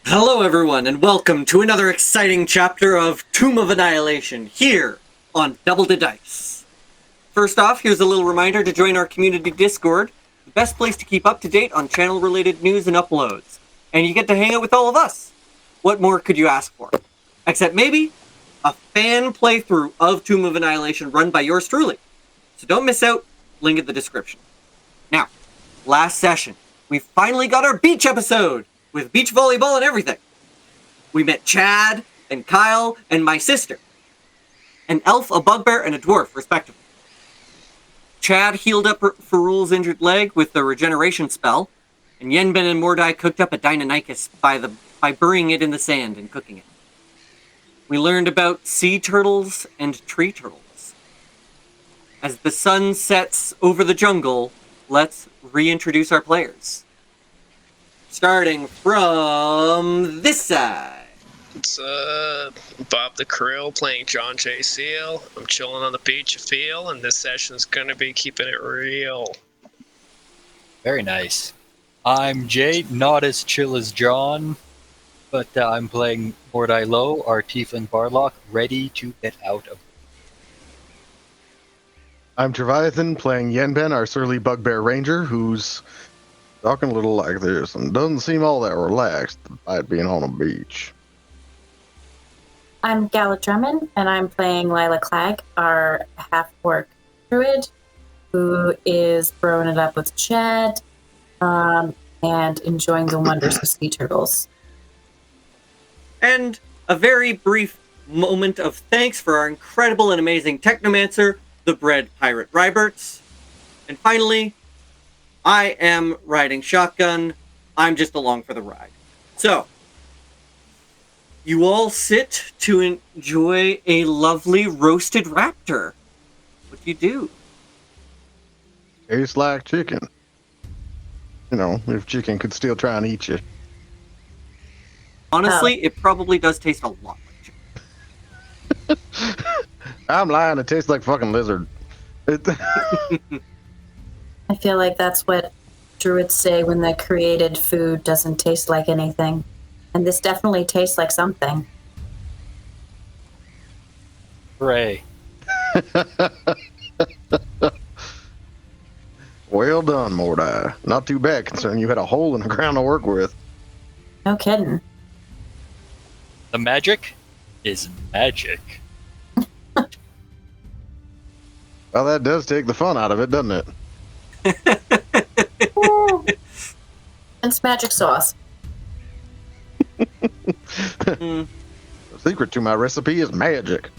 Hello everyone, and welcome to another exciting chapter of Tomb of Annihilation, here on Double the Dice. First off, here's a little reminder to join our community Discord, the best place to keep up to date on channel-related news and uploads. And you get to hang out with all of us. What more could you ask for? Except maybe a fan playthrough of Tomb of Annihilation run by yours truly. So don't miss out, link in the description. Now, last session, we finally got our beach episode! With beach volleyball and everything. We met Chad, and Kyle, and my sister. An elf, a bugbear, and a dwarf, respectively. Chad healed up Farul's injured leg with the regeneration spell, and Yenben and Mordai cooked up a Deinonychus by burying it in the sand and cooking it. We learned about sea turtles and tree turtles. As the sun sets over the jungle, let's reintroduce our players. Starting from this side. It's Bob the Krill playing John J. Seal. I'm chilling on the beach, I feel, and this session's gonna be keeping it real. Very nice. I'm Jay, not as chill as John, but I'm playing Mordai Low, our Tiefling Barlock, ready to get out of. I'm Treviathan playing Yenben, our surly bugbear ranger, who's talking a little like this and doesn't seem all that relaxed despite being on a beach. I'm Gala Drummond, and I'm playing Lila Clag, our half-orc druid, who is throwing it up with Chad and enjoying the wonders of sea turtles. And a very brief moment of thanks for our incredible and amazing Technomancer, the Bread Pirate Ryberts. And finally, I am riding shotgun. I'm just along for the ride. So, you all sit to enjoy a lovely roasted raptor. What do you do? Tastes like chicken. You know, if chicken could still try and eat you. Honestly, it probably does taste a lot like chicken. I'm lying, it tastes like fucking lizard. I feel like that's what druids say when the created food doesn't taste like anything. And this definitely tastes like something. Hooray. Well done, Mordai. Not too bad, considering you had a hole in the ground to work with. No kidding. The magic is magic. Well, that does take the fun out of it, doesn't it? It's magic sauce. The secret to my recipe is magic.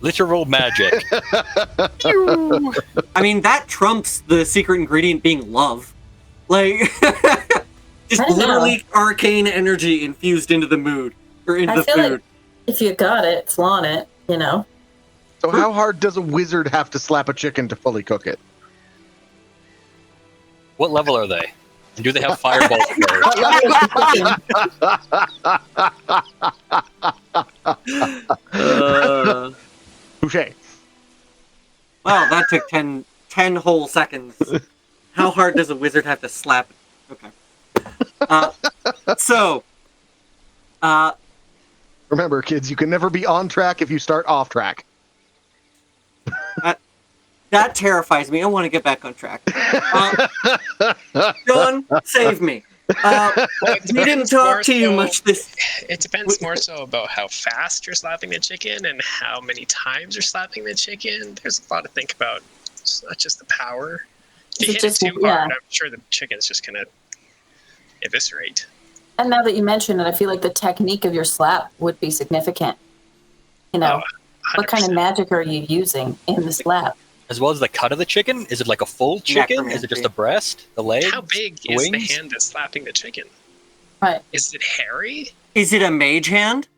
Literal magic. I mean, that trumps the secret ingredient being love. Like, just literally arcane energy infused into the mood, or into the food. Like if you got it, flaunt it, you know. So how hard does a wizard have to slap a chicken to fully cook it? What level are they? And do they have fireballs? Touché. Wow, that took 10 whole seconds. How hard does a wizard have to slap it? Okay. Remember, kids, you can never be on track if you start off track. That terrifies me. I want to get back on track. John, save me. We didn't talk to you much this... It depends more so about how fast you're slapping the chicken and how many times you're slapping the chicken. There's a lot to think about. It's not just the power. If you hit it too hard, I'm sure the chicken's just going to eviscerate. And now that you mention it, I feel like the technique of your slap would be significant. You know, what kind of magic are you using in the slap? As well as the cut of the chicken? Is it like a full chicken? Is it just the breast, the leg? How big is the hand that's slapping the chicken? Right. Is it hairy? Is it a mage hand?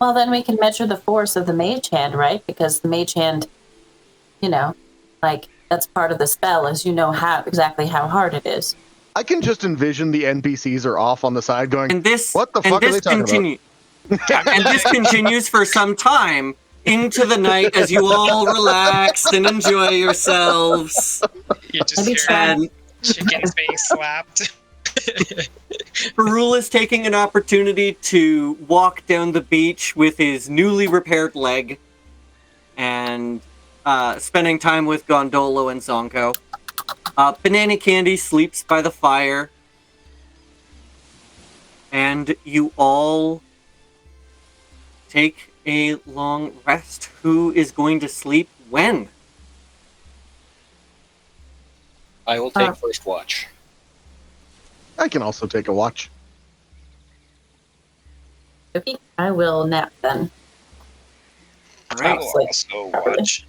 Well, then we can measure the force of the mage hand, right? Because the mage hand, you know, like, that's part of the spell, is you know exactly how hard it is. I can just envision the NPCs are off on the side going, what the fuck are they talking about? And this continues for some time into the night as you all relax and enjoy yourselves. You just hear chickens being slapped. Perul is taking an opportunity to walk down the beach with his newly repaired leg and spending time with Gondolo and Zonko. Banana Candy sleeps by the fire. And you all take a long rest. Who is going to sleep when? I will take first watch. I can also take a watch. Okay, I will nap then. All I right. will also watch.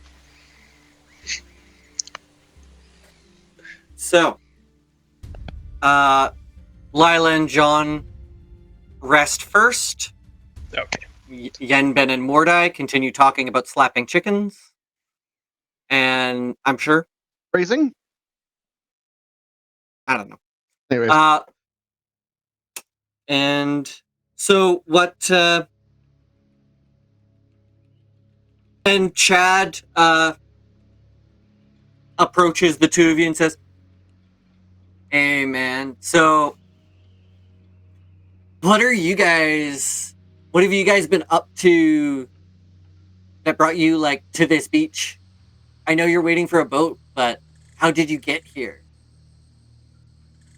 So, Lila and John rest first. Okay. Yenben and Mordai continue talking about slapping chickens. And I'm sure, Phrasing? I don't know. Anyways, And so what, and Chad, approaches the two of you and says, "Hey man, so what have you guys been up to that brought you like to this beach? I know you're waiting for a boat, but how did you get here?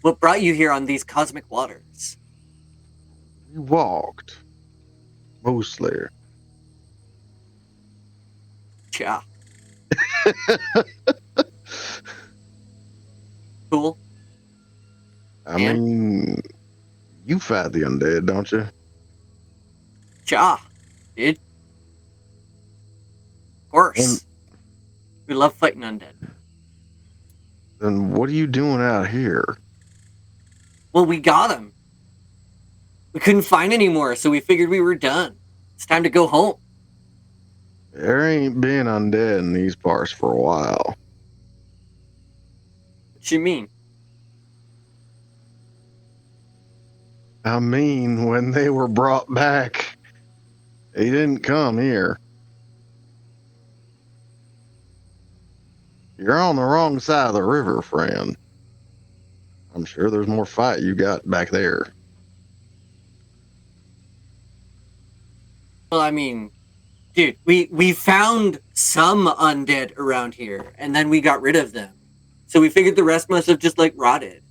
What brought you here on these cosmic waters?" we walked. Mostly. Yeah. Cool. I And? mean, you fight the undead, don't you? Ja, dude. Of course. We love fighting undead. Then what are you doing out here? Well, we got him. We couldn't find any more, so we figured we were done. It's time to go home. There ain't been undead in these parts for a while. What you mean? I mean, when they were brought back, they didn't come here. You're on the wrong side of the river, friend. I'm sure there's more fight you got back there. Well, I mean, dude, we found some undead around here, and then we got rid of them. So we figured the rest must have just, like, rotted.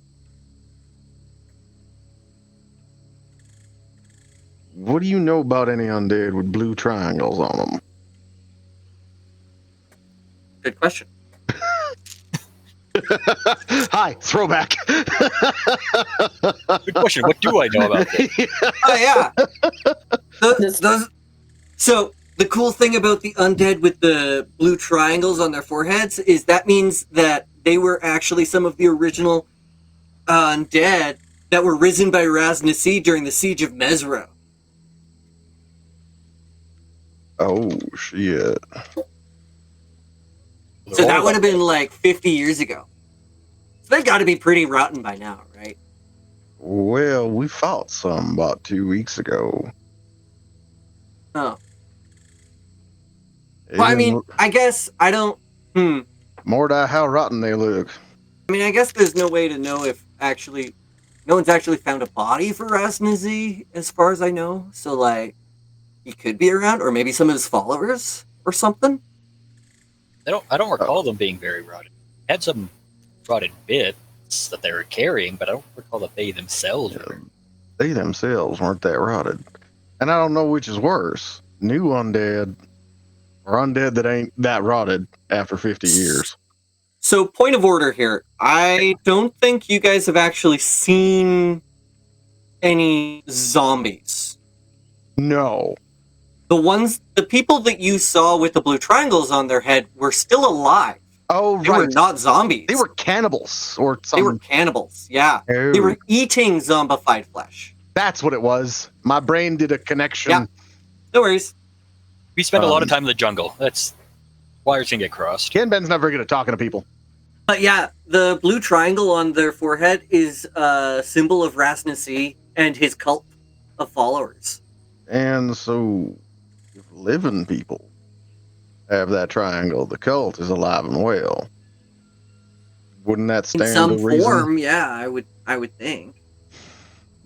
What do you know about any undead with blue triangles on them? Good question. Hi, throwback. Good question. What do I know about this? Oh, yeah. So, the cool thing about the undead with the blue triangles on their foreheads is that means that they were actually some of the original undead that were risen by Raz Nasi during the siege of Mezro. Oh, shit. So that would have been like 50 years ago. So they've got to be pretty rotten by now, right? Well, we fought some about 2 weeks ago. Oh. Well, I mean, I guess I don't... Mordai, how rotten they look. I mean, I guess there's no way to know if actually... No one's actually found a body for Rasnazi, as far as I know. So, like, he could be around, or maybe some of his followers, or something. I don't recall them being very rotted. Had some rotted bits that they were carrying, but I don't recall that they themselves were. They themselves weren't that rotted. And I don't know which is worse. New undead, or undead that ain't that rotted after 50 years. So, point of order here. I don't think you guys have actually seen any zombies. No. The people that you saw with the blue triangles on their head were still alive. Oh, They right. were not zombies. They were cannibals or something. They were cannibals, yeah. Oh. They were eating zombified flesh. That's what it was. My brain did a connection. Yeah. No worries. We spent a lot of time in the jungle. That's wires can get crossed. Ken Ben's not very good at talking to people. But yeah, the blue triangle on their forehead is a symbol of Rasnasi and his cult of followers. And so, if living people have that triangle, the cult is alive and well. Wouldn't that stand In some to reason? form, yeah, I would think.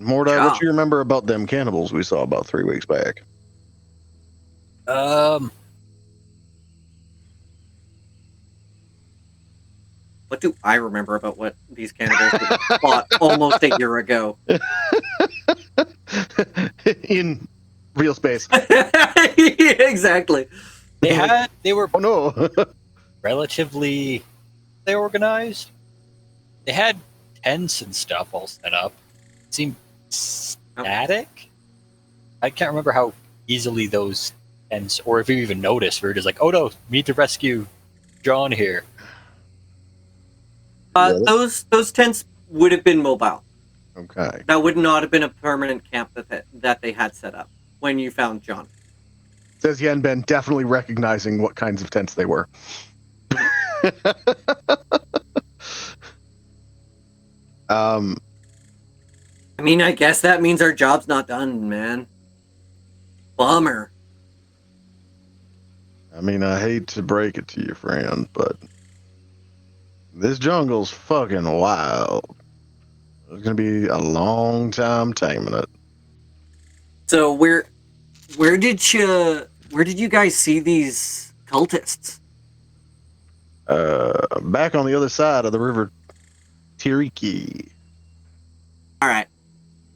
Mordai, Yeah. what you remember about them cannibals we saw about 3 weeks back? What do I remember about what these cannibals fought almost a year ago? In real space. Exactly. They were Oh no. relatively organized. They had tents and stuff all set up. It seemed static. I can't remember how easily those tents, or if you even noticed, we were just like, oh no, we need to rescue John here. Those tents would have been mobile. Okay. That would not have been a permanent camp that they had set up when you found John. Says Yenben, definitely recognizing what kinds of tents they were. I mean, I guess that means our job's not done, man. Bummer. I mean, I hate to break it to you, friend, but this jungle's fucking wild. It's gonna be a long time taming it. So where did you guys see these cultists? Back on the other side of the river Tiriki. All right,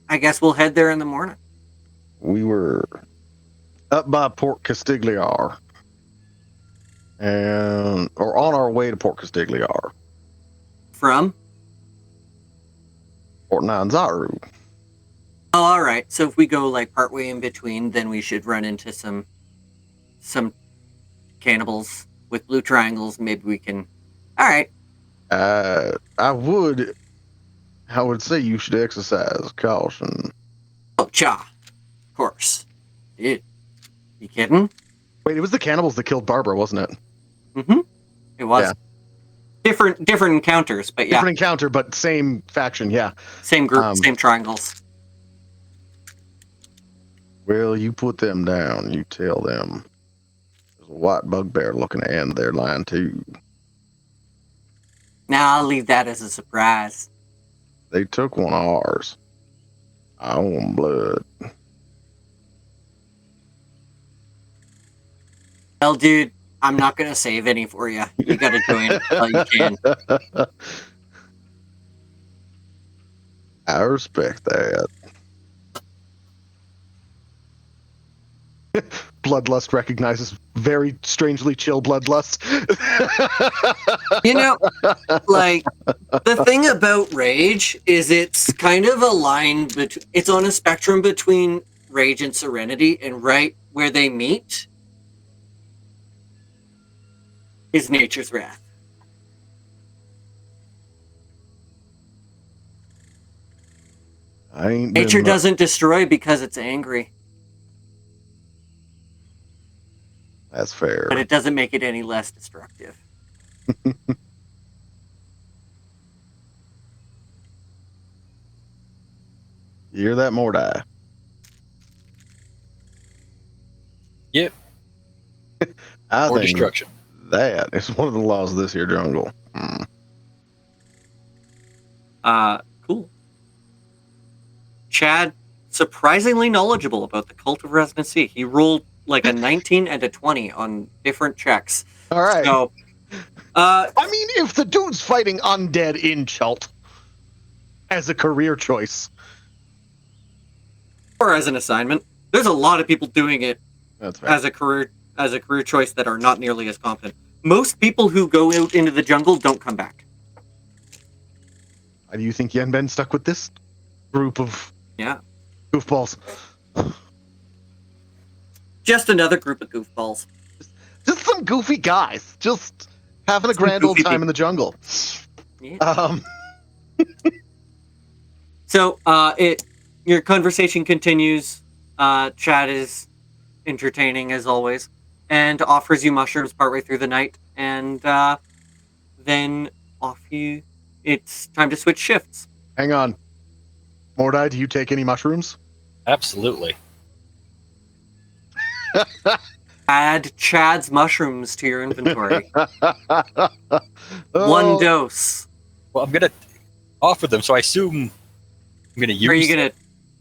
I guess we'll head there in the morning. We were up by Port Castigliar, or on our way to Port Castigliar. From? Port Nanzaru. Oh, all right. So if we go like partway in between, then we should run into some cannibals with blue triangles. Maybe we can. All right. I would say you should exercise caution. Oh, cha. Of course. Dude, you kidding? Wait, it was the cannibals that killed Barbara, wasn't it? Mm-hmm. It was. Yeah. Different encounters, but yeah. Different encounter, but same faction, yeah. Same group, same triangles. Well, you put them down. You tell them. There's a white bugbear looking to end their line, too. Now I'll leave that as a surprise. They took one of ours. I want blood. Well, dude, I'm not going to save any for you. You got to join while you can. I respect that. Bloodlust recognizes very strangely chill bloodlust. You know, like, the thing about rage is it's kind of a line, it's on a spectrum between rage and serenity, and right where they meet is nature's wrath. Nature doesn't destroy because it's angry. That's fair. But it doesn't make it any less destructive. You hear that, Mordai? Yep. I Or think destruction. that is one of the laws of this here jungle. Cool. Chad, surprisingly knowledgeable about the Cult of Residency. He rolled like a 19 and a 20 on different checks. All right. So, I mean, if the dude's fighting undead in Chult as a career choice, or as an assignment, there's a lot of people doing it that's fair. as a career choice that are not nearly as competent. Most people who go out into the jungle don't come back. Why do you think Yenben stuck with this group of goofballs? Just another group of goofballs. Just some goofy guys, just having a grand old time in the jungle. Yeah. So, your conversation continues. Chad is entertaining as always, and offers you mushrooms partway through the night, and then it's time to switch shifts. Hang on. Mordai, do you take any mushrooms? Absolutely. Add Chad's mushrooms to your inventory. One dose. Well, I'm gonna offer them, so I assume I'm gonna use. Are you gonna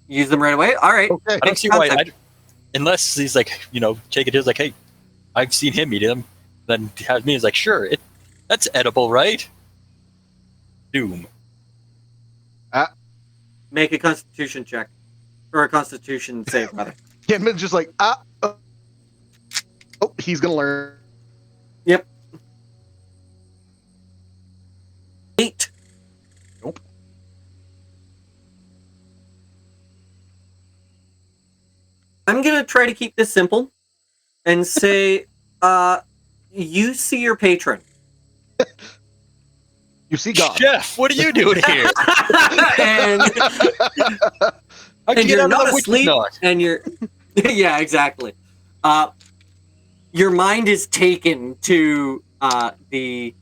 Use them right away? All right. Okay. I don't see why. Unless he's like, take it to like, hey, I've seen him eat them. Then has me is like, sure, that's edible, right? Doom. Make a Constitution check. Or a Constitution save, rather. Yenman's just like, he's gonna learn. Yep. 8. Nope. I'm gonna try to keep this simple and say, you see your patron. You see God. Chef, what are you doing here? and you're not asleep, and you're yeah, exactly. Your mind is taken to the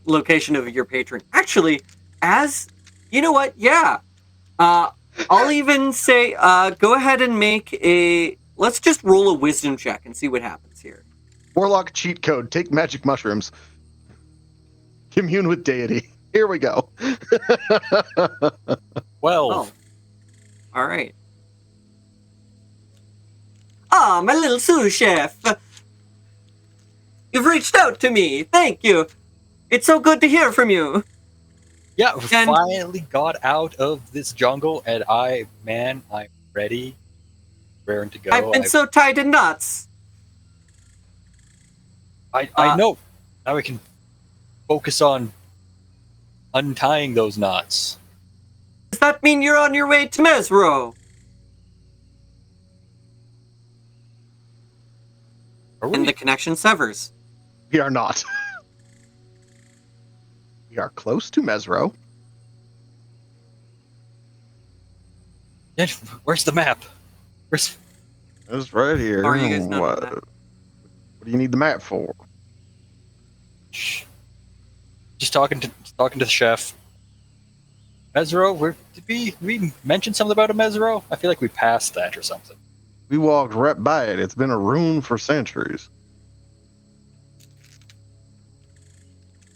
location of your patron. Actually, as you know what, yeah, I'll even say, go ahead and make a. Let's just roll a wisdom check and see what happens here. Warlock cheat code. Take magic mushrooms. Commune with deity. Here we go. 12. Oh. All right. Ah, my little sous chef. You've reached out to me. Thank you. It's so good to hear from you. Yeah, we finally got out of this jungle, and I'm ready. Raring to go. I've been so tied in knots. I know. Now we can focus on untying those knots. Does that mean you're on your way to Mezro? Are And we? the connection severs. We are not. We are close to Mezro. Yeah, where's the map? Where's... It's right here. Or are you guys not on what? the map? What do you need the map for? Shh. Just talking to the chef. Mezro, did we mention something about a Mezro? I feel like we passed that or something. We walked right by it. It's been a ruin for centuries.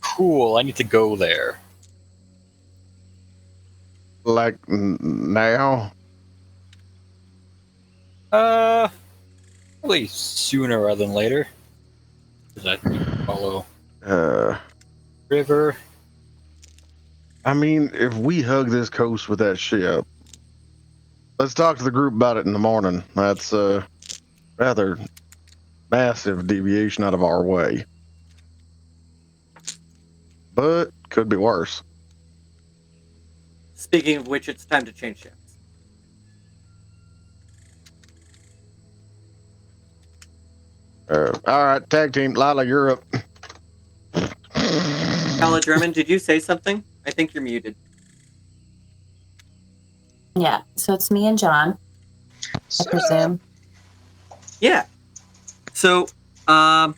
Cool, I need to go there. Like now? Probably sooner rather than later. Does that follow river? I mean, if we hug this coast with that ship, let's talk to the group about it in the morning. That's a rather massive deviation out of our way. But could be worse. Speaking of which, it's time to change shifts. All right, tag team. Lila, you're up. Kala Drummond, did you say something? I think you're muted. Yeah, so it's me and John, I presume. Yeah. So, so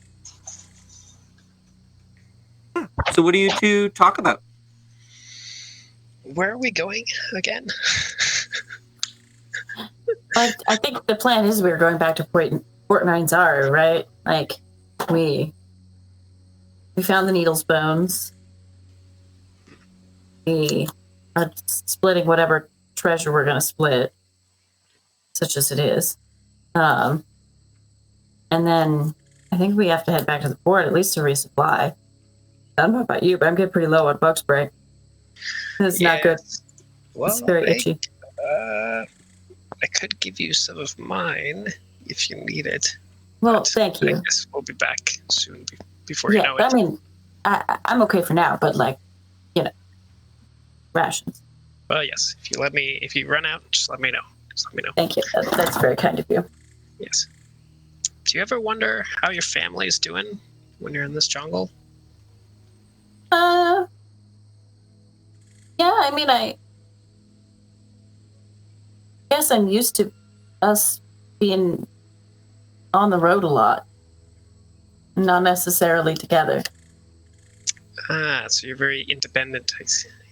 what do you two talk about? Where are we going again? I think the plan is we're going back to Port Nine-Zar, right? Like, we found the Needle's bones. We are splitting whatever treasure we're going to split, such as it is. And then I think we have to head back to the port, at least to resupply. I don't know about you, but I'm getting pretty low on bug spray. It's not good. Well, It's very itchy. I could give you some of mine if you need it. Well, But thank I you. guess we'll be back soon before you know it. I mean, I'm okay for now, but rations. Well, yes. If you run out, just let me know. Thank you. That's very kind of you. Yes. Do you ever wonder how your family's doing when you're in this jungle? Yeah, I mean, I guess I'm used to us being on the road a lot, not necessarily together. So you're very independent.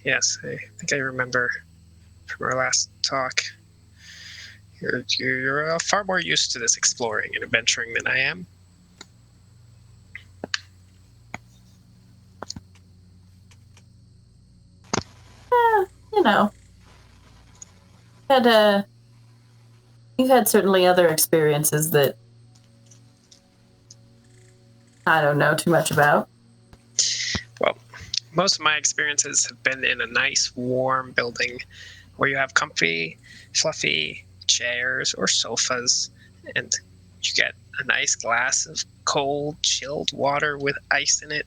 Yes, I think I remember from our last talk. You're far more used to this exploring and adventuring than I am. Had You've had certainly other experiences that I don't know too much about. Well, most of my experiences have been in a nice, warm building where you have comfy, fluffy chairs or sofas, and you get a nice glass of cold, chilled water with ice in it.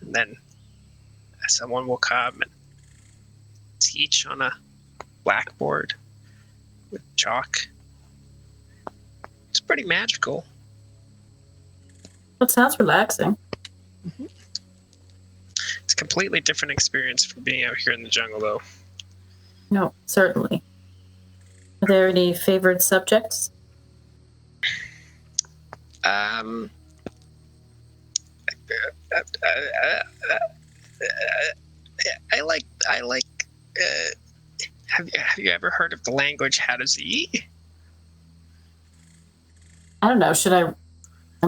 And then someone will come and teach on a blackboard with chalk. It's pretty magical. It sounds relaxing. It's a completely different experience from being out here in the jungle, though. No, certainly. Are there any favorite subjects? I like. Have you ever heard of the language How to Z? I don't know. Should I? I'm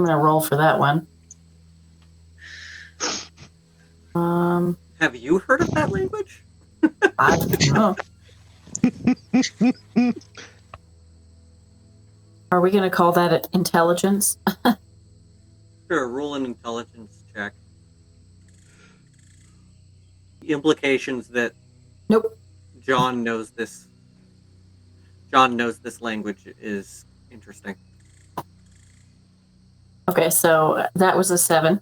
going to roll for that one. Have you heard of that language? I don't know. Are we going to call that intelligence? Sure, roll an intelligence check. The implications that Nope. John knows this language is interesting. Okay, so that was a 7.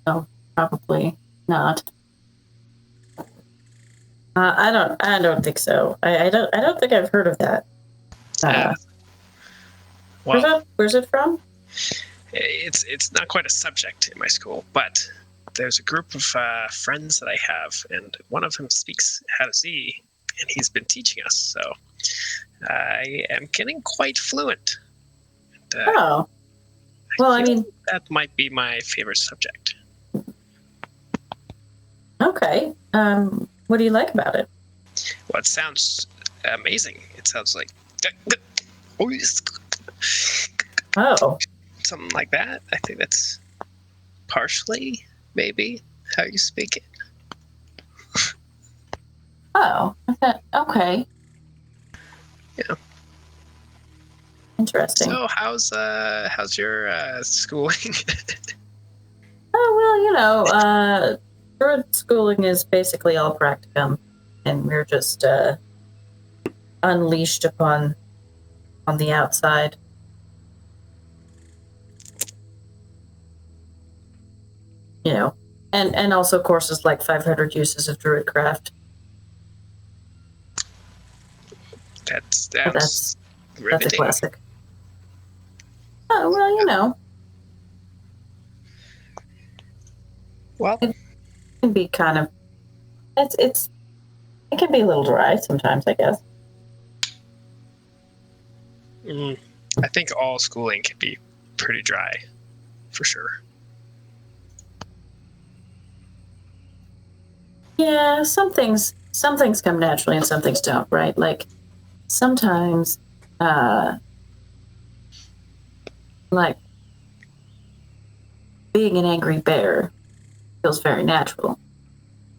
So probably not. I don't think so. I don't think I've heard of that. Where's it from? It's not quite a subject in my school, but there's a group of friends that I have, and one of them speaks How to Z, and he's been teaching us. So I am getting quite fluent. And, Oh, well, I mean, that might be my favorite subject. okay. What do you like about it? Well, it sounds amazing. It sounds like Oh, something like that. I think that's partially maybe how you speak it. oh, okay. Yeah. Interesting. So how's your schooling? Oh, well, druid schooling is basically all practicum, and we're just unleashed on the outside. And also courses like 500 uses of druidcraft. That's That's a riveting. classic. Oh, well, Well, it can be kind of it can be a little dry sometimes, I guess. I think all schooling can be pretty dry, for sure. Yeah, some things come naturally and some things don't, right? Like sometimes like being an angry bear feels very natural.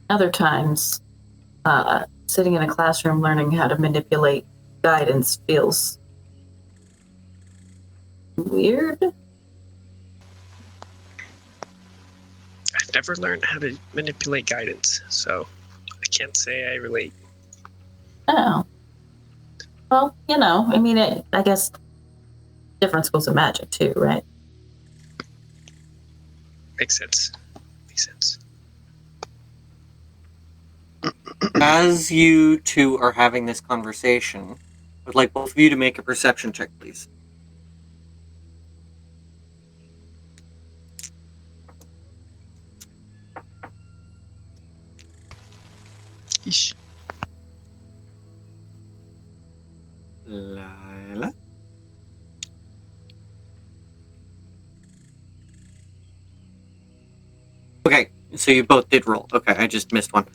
Other times sitting in a classroom learning how to manipulate guidance feels weird. I've never learned how to manipulate guidance, so I can't say I relate. Oh. Well, I mean, I guess different schools of magic too, right? Makes sense. As you two are having this conversation, I'd like both of you to make a perception check, please. Yeesh. Lila? Okay, so you both did roll. Okay, I just missed one.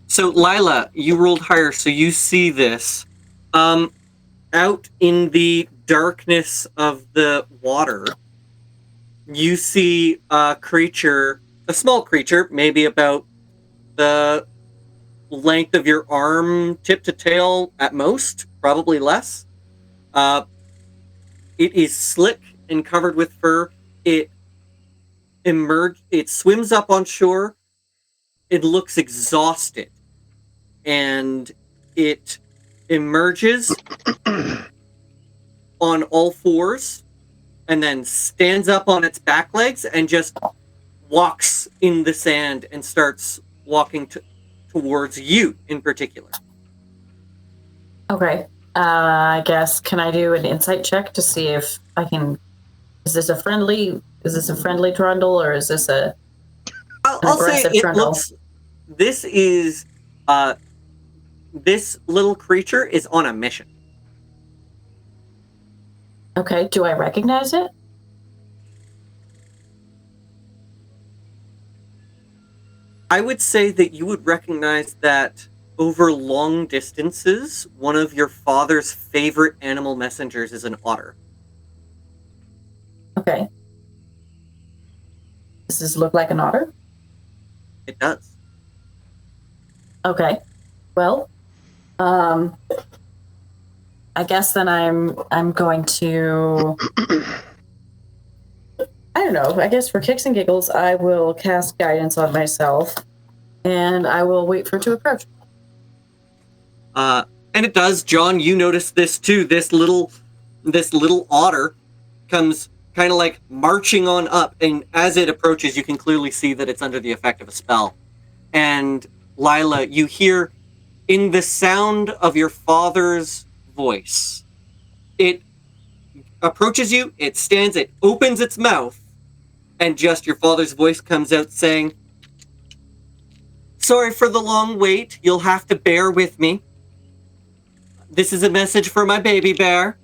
So Lila, you rolled higher, so you see this. Out in the darkness of the water, you see a creature, a small creature, maybe about the length of your arm, tip to tail at most, probably less. It is slick and covered with fur. It swims up on shore. It looks exhausted, and it emerges on all fours and then stands up on its back legs and just walks in the sand and starts walking towards you in particular. Okay. I guess, can I do an insight check to see if I can... Is this a friendly trundle, or is this an aggressive trundle? This is... this little creature is on a mission. Okay, do I recognize it? I would say that you would recognize that over long distances, one of your father's favorite animal messengers is an otter. Okay. Does this look like an otter? It does. Okay. Well, I guess then I'm going to... I don't know. I guess for kicks and giggles, I will cast guidance on myself, and I will wait for it to approach. And it does, John. You notice this too. This little otter comes kind of like marching on up, and as it approaches, you can clearly see that it's under the effect of a spell. And Lila, you hear in the sound of your father's voice, it approaches you. It stands. It opens its mouth. And just your father's voice comes out saying, "Sorry for the long wait. You'll have to bear with me. This is a message for my baby bear.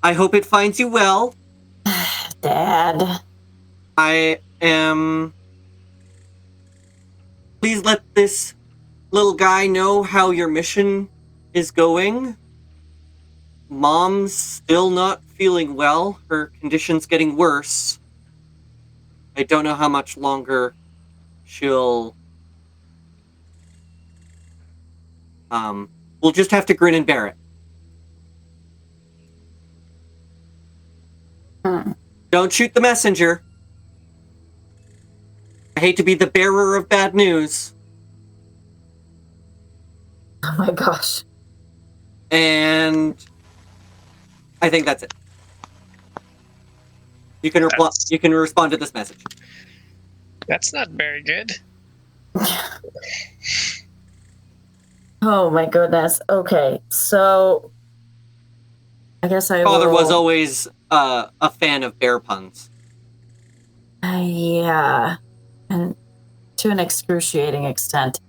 I hope it finds you well. Dad. I am... Please let this little guy know how your mission is going. Mom's still not feeling well. Her condition's getting worse. I don't know how much longer she'll... we'll just have to grin and bear it." Don't shoot the messenger. I hate to be the bearer of bad news. Oh my gosh. And I think that's it. You can you can respond to this message. That's not very good. Oh my goodness. Okay, so I guess I Father will... was always a fan of bear puns. Yeah, and to an excruciating extent.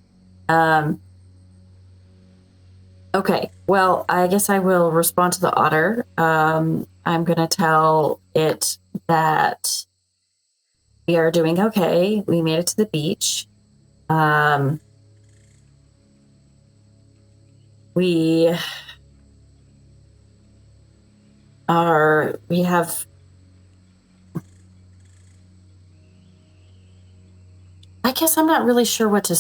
Okay, well, I guess I will respond to the otter. I'm going to tell it that we are doing okay. We made it to the beach. We have... I guess I'm not really sure what to...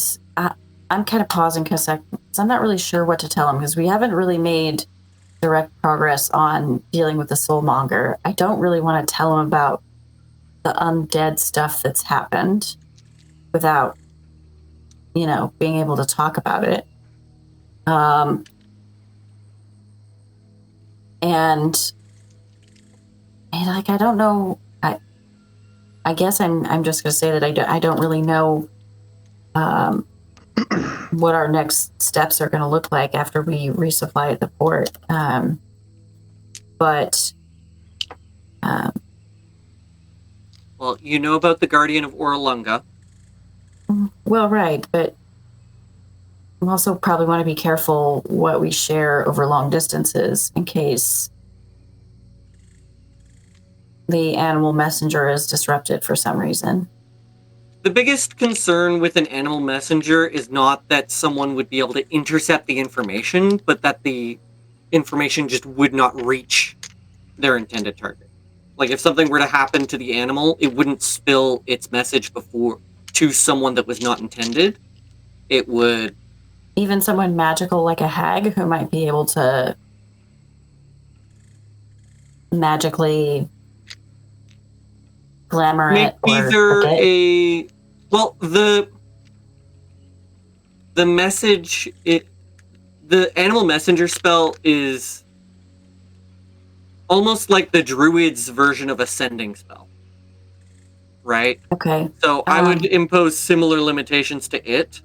I'm kind of pausing because I'm not really sure what to tell him, because we haven't really made direct progress on dealing with the soulmonger. I don't really want to tell him about the undead stuff that's happened without, being able to talk about it. And I don't know. I guess I'm just going to say that I don't really know what our next steps are going to look like after we resupply at the port. Well, you know about the Guardian of Orlunga. Well, right, but we also probably want to be careful what we share over long distances in case the animal messenger is disrupted for some reason. The biggest concern with an animal messenger is not that someone would be able to intercept the information, but that the information just would not reach their intended target. Like, if something were to happen to the animal, it wouldn't spill its message to someone that was not intended. it would... Even someone magical like a hag who might be able to magically glamour make it or either cook it. a... Well, the message... The animal messenger spell is almost like the druid's version of a sending spell. Right? Okay. So I would impose similar limitations to it.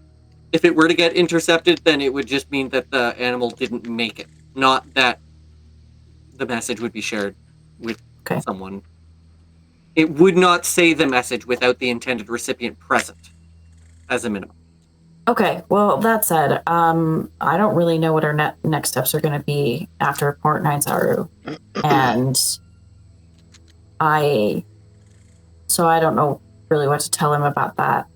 If it were to get intercepted, then it would just mean that the animal didn't make it. Not that the message would be shared with someone. It would not say the message without the intended recipient present, as a minimum. Okay, well, that said, I don't really know what our next steps are going to be after Port 9 Saru. And I don't know really what to tell him about that.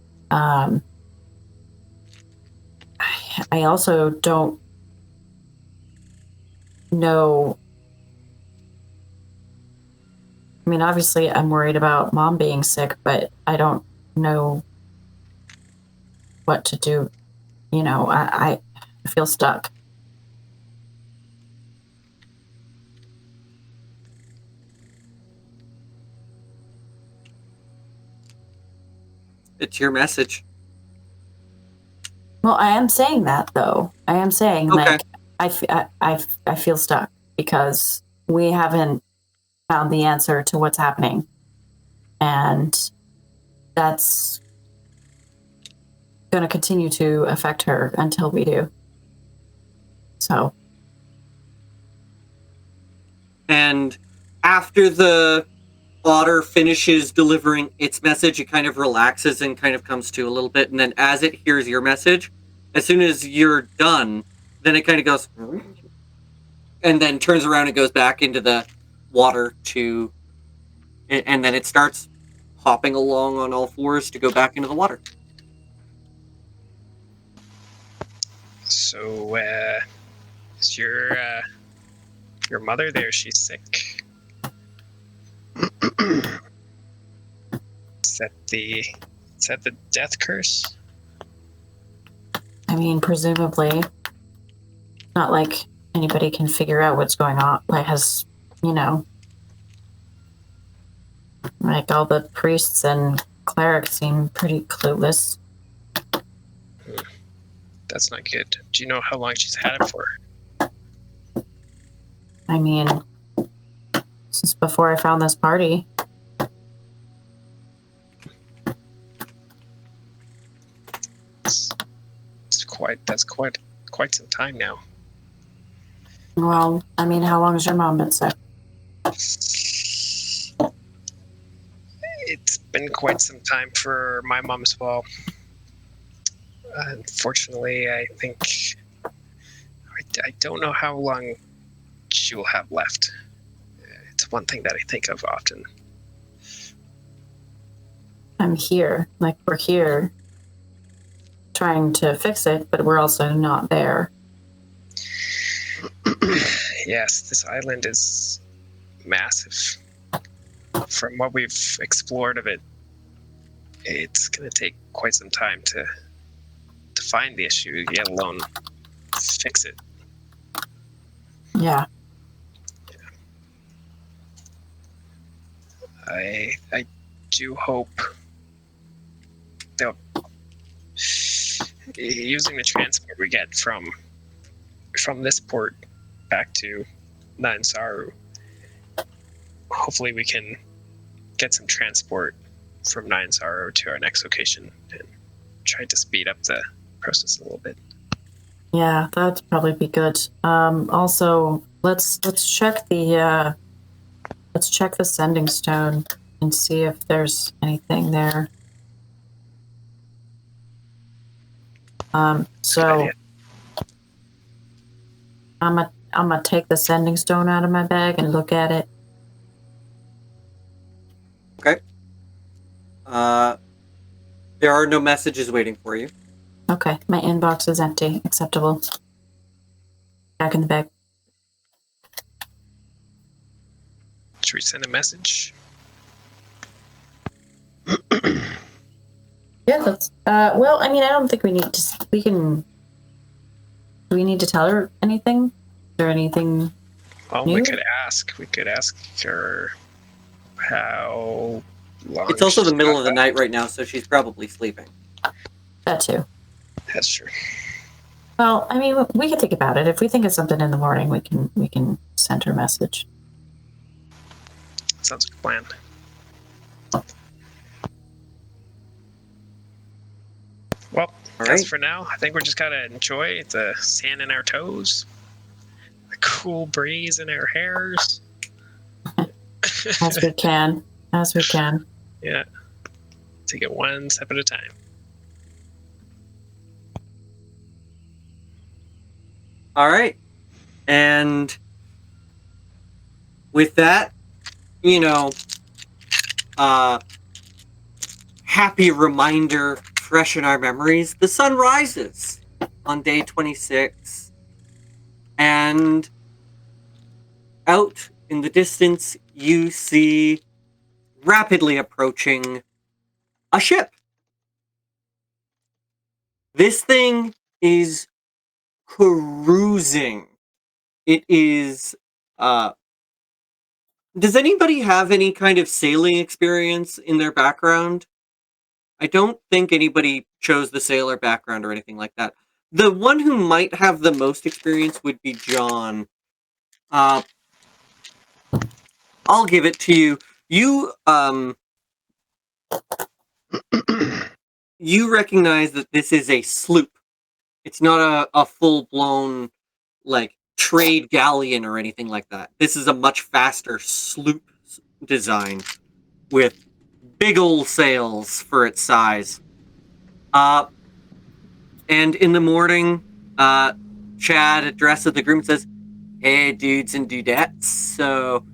I also don't know. I mean, obviously, I'm worried about Mom being sick, but I don't know what to do. You know, I feel stuck. It's your message. Well, I am saying that, though. I am saying, like, I feel stuck because we haven't found the answer to what's happening. And that's going to continue to affect her until we do. So. And after the otter finishes delivering its message, it kind of relaxes and kind of comes to a little bit. And then as it hears your message, as soon as you're done, then it kind of goes and then turns around and goes back into the water and then it starts hopping along on all fours to go back into the water. So, is your mother there? She's sick. Is that the death curse? I mean, presumably. Not like anybody can figure out what's going on. Like, like all the priests and clerics seem pretty clueless. That's not good. Do you know how long she's had it for? I mean, since before I found this party. That's quite some time now. Well, I mean, how long has your mom been sick? It's been quite some time for my mom as well. Unfortunately, I think I don't know how long she will have left. It's one thing that I think of often. I'm here. Like, we're here trying to fix it, but we're also not there. Yes, this island is massive. From what we've explored of it, it's going to take quite some time to find the issue, let alone fix it. Yeah. I do hope that using the transport we get from this port back to Nine Saru, hopefully we can get some transport from Nine Saru to our next location and try to speed up the process a little bit. Yeah, that'd probably be good. Also, let's check the sending stone and see if there's anything there. So I'm gonna take the sending stone out of my bag and look at it. Okay. There are no messages waiting for you. Okay, my inbox is empty. Acceptable. Back in the bag. Should we send a message? Yeah, let's. Well, I mean, I don't think we need to we can. Do we need to tell her anything? Is there anything? Well, new? we could ask. We could ask her how long. It's also the she's middle got of the left. night right now, so she's probably sleeping. That too. That's true. Well, I mean, we can think about it. If we think of something in the morning, we can send her a message. Sounds like a plan. Well, All as right. for now, I think we're just gotta enjoy the sand in our toes, the cool breeze in our hairs. As we can. As we can. Yeah. Take it one step at a time. All right. And with that, happy reminder fresh in our memories, the sun rises on day 26. And out in the distance, you see rapidly approaching a ship. This thing is cruising. It is, does anybody have any kind of sailing experience in their background? I don't think anybody chose the sailor background or anything like that. The one who might have the most experience would be John. I'll give it to you. You, you recognize that this is a sloop. It's not a full-blown, like, trade galleon or anything like that. This is a much faster sloop design with big old sails for its size. And in the morning, Chad addresses the group and says, "Hey, dudes and dudettes. So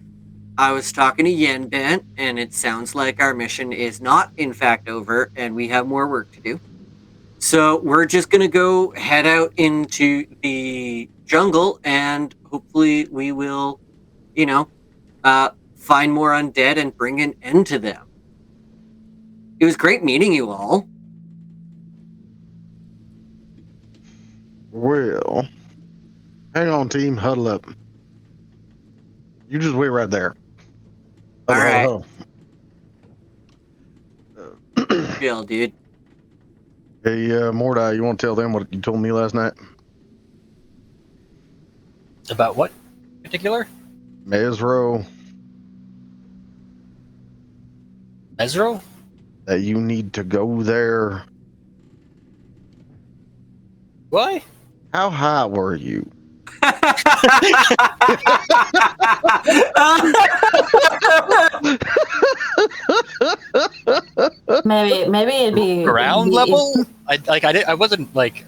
I was talking to Yen Bent, and it sounds like our mission is not, in fact, over, and we have more work to do. So we're just going to go head out into the jungle, and hopefully we will, find more undead and bring an end to them. It was great meeting you all." Well, hang on, team. Huddle up. You just wait right there. All right. Huddle. Chill, dude. Hey, Mordai, you want to tell them what you told me last night? About what in particular? Mezro, Mezro? that you need to go there. Why? How high were you? Maybe it'd be Ground level? I wasn't like.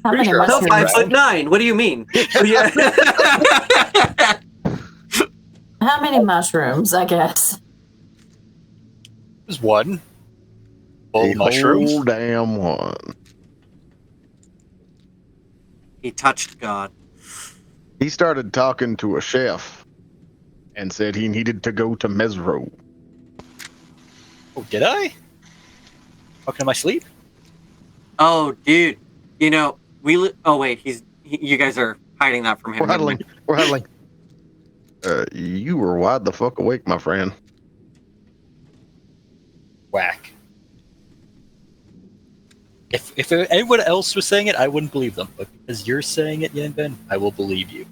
How many Pretty sure I No, was mushrooms? 5'9". What do you mean? How many mushrooms? I guess. There's one. Full A mushrooms. whole damn one. He touched God. He started talking to a chef and said he needed to go to Mezro. Oh, did I? Talking in my sleep? Oh, dude. Oh wait, you guys are hiding that from him. We're huddling. We're huddling. You were wide the fuck awake, my friend. Whack. If anyone else was saying it, I wouldn't believe them. But because you're saying it, Yanbin, I will believe you.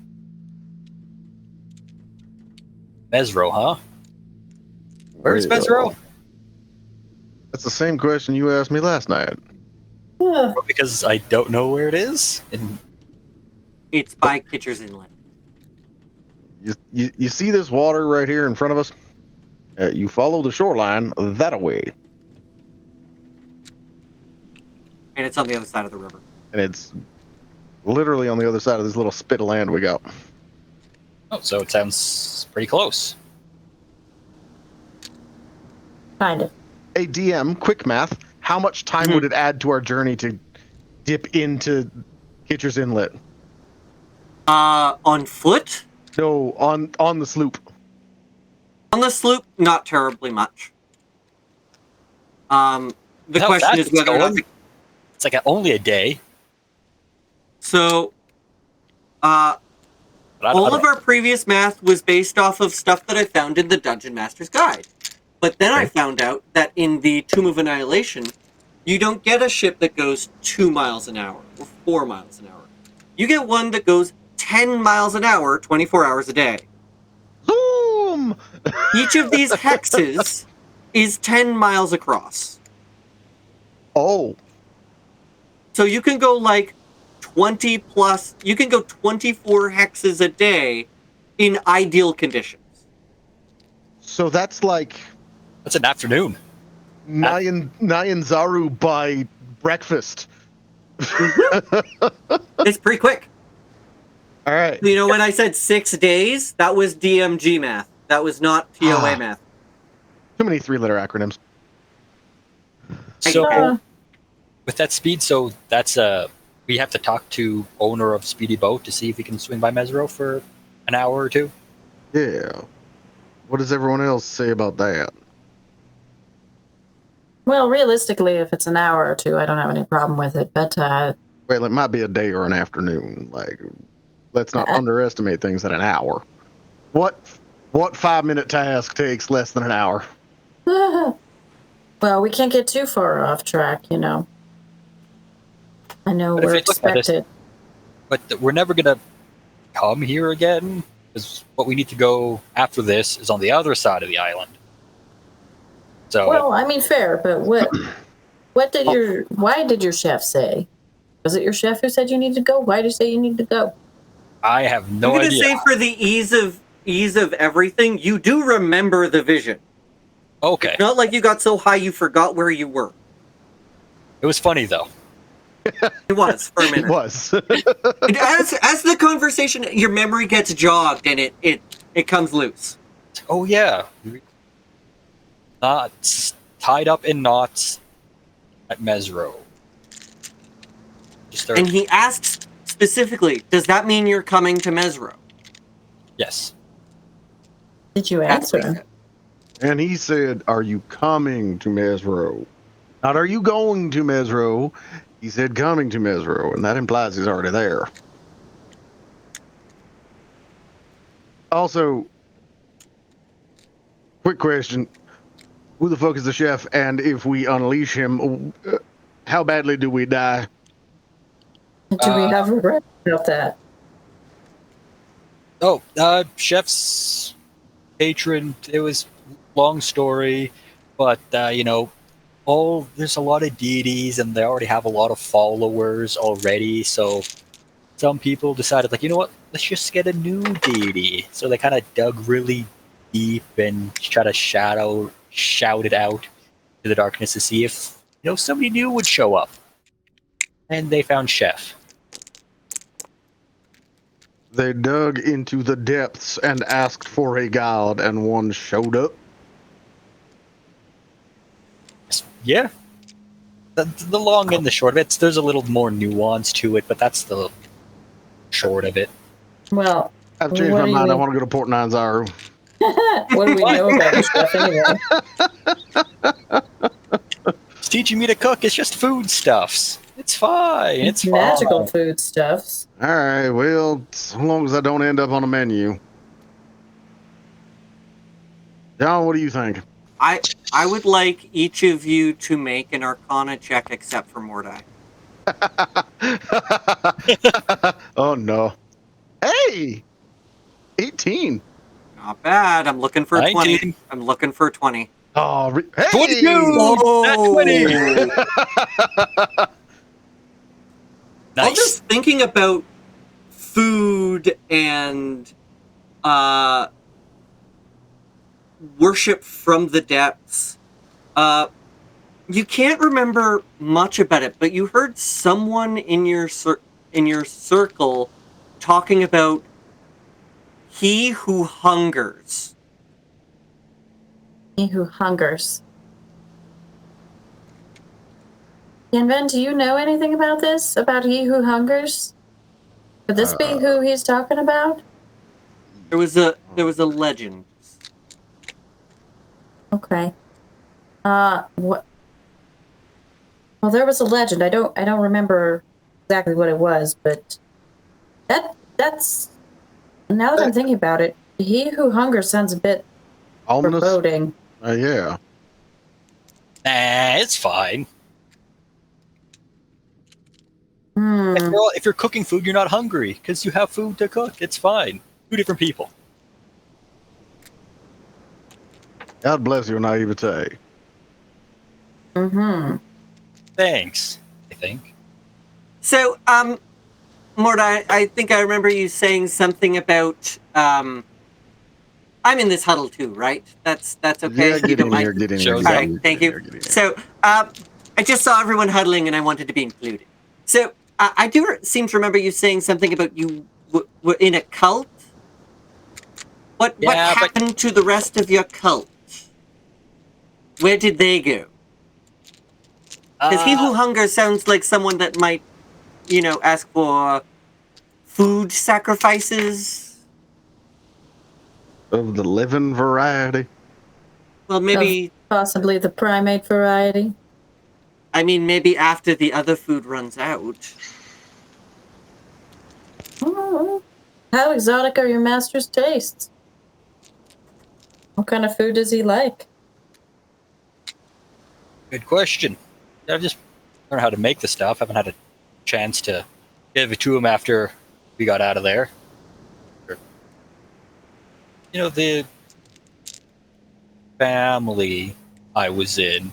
Mezro, huh? Where's Well, Mezro? That's the same question you asked me last night. Well, because I don't know where it is. And It's by Kitcher's Inlet. You see this water right here in front of us? You follow the shoreline that way. And it's on the other side of the river. And it's literally on the other side of this little spit of land we got. oh, so it sounds pretty close. Kind of. Hey, DM, quick math. How much time would it add to our journey to dip into Kitcher's Inlet? On foot? No, on the sloop. On the sloop, not terribly much. The How question fast is it's whether or not going? It's like only a day. So, But I all don't of our previous math was based off of stuff that I found in the Dungeon Master's Guide. But then I Okay. found out that in the Tomb of Annihilation, you don't get a ship that goes 2 miles an hour or 4 miles an hour. You get one that goes 10 miles an hour, 24 hours a day. Zoom! Each of these hexes is 10 miles across. Oh, So you can go like 20 plus, you can go 24 hexes a day in ideal conditions. so that's like That's an afternoon. Nyanzaru by breakfast. It's pretty quick. All right. You know, when I said 6 days, that was DMG math. That was not TOA math. Too many 3-letter acronyms. So with that speed, so that's we have to talk to owner of Speedy Boat to see if he can swing by Mezro for an hour or two. Yeah. What does everyone else say about that? Well, realistically, if it's an hour or two, I don't have any problem with it. But Well, it might be a day or an afternoon. Like, let's not underestimate things at an hour. What 5-minute task takes less than an hour? well, we can't get too far off track, you know. I know But if we're you look at this- expected. But we're never gonna come here again, because what we need to go after this is on the other side of the island. So Well, I mean, fair, but why did your chef say? Was it your chef who said you needed to go? Why did you say you needed to go? I have no I'm going to idea. say for the ease of everything, you do remember the vision. Okay, Not like you got so high you forgot where you were. it was funny though. It was for a minute. It was. And as the conversation, your memory gets jogged and it comes loose. Oh yeah, knots tied up in knots at Mezro. Just start, And he asks specifically, "Does that mean you're coming to Mezro?" yes. Did you That's answer what he him? said. And he said, "Are you coming to Mezro? Not are you going to Mezro?" He said, "Coming to Mezro," and that implies he's already there. Also, quick question: who the fuck is the chef? And if we unleash him, how badly do we die? Do we have regret about that? Oh, chef's patron. It was a long story, but you know, there's a lot of deities, and they already have a lot of followers already. So some people decided, like, you know what? Let's just get a new deity. So they kind of dug really deep and try to shout it out to the darkness to see if somebody new would show up. And they found Chef. They dug into the depths and asked for a god, and one showed up. Yeah. The long and the short of it, there's a little more nuance to it, but that's the short of it. Well, I've changed What my do you mind. I mean? want to go to Port Nyanzaru. what do we know about this stuff anyway? It's teaching me to cook. It's just foodstuffs. It's fine. It's magical fine. foodstuffs. All right, well, so long as I don't end up on a menu. John, what do you think? I would like each of you to make an Arcana check except for Mordai. Oh, no. Hey! 18. Not bad. I'm looking for a 20. 19. I'm looking for a 20. Oh, hey! 22! Oh! Nat 20! I'm Nice. just thinking about food and worship from the depths. You can't remember much about it, but you heard someone in your circle talking about he who hungers. He who hungers. Yanven, do you know anything about this? About he who hungers? Could this be who he's talking about? There was a legend. Okay. What? Well, there was a legend. I don't remember exactly what it was, but That's now that I'm thinking about it, he who hungers sounds a bit Ominous? foreboding. Yeah. Nah, it's fine. Hmm. If you're cooking food, you're not hungry because you have food to cook. It's fine. 2 different people. God bless your naivete. Mm-hmm. Thanks, I think. So, Mort, I think I remember you saying something about, I'm in this huddle too, right? That's okay? Yeah, You get don't in mind? here, get in here. Shows get All up. in right, here, thank get in you. here, get in here. So, I just saw everyone huddling and I wanted to be included. So, I do seem to remember you saying something about you were in a cult? What Yeah, but happened to the rest of your cult? Where did they go? Because He Who Hungers sounds like someone that might, ask for food sacrifices. Of the living variety. Well, maybe, Possibly the primate variety. I mean, maybe after the other food runs out. Oh, how exotic are your master's tastes? What kind of food does he like? good question. I've just learned how to make the stuff. Haven't had a chance to give it to him after we got out of there. The family I was in,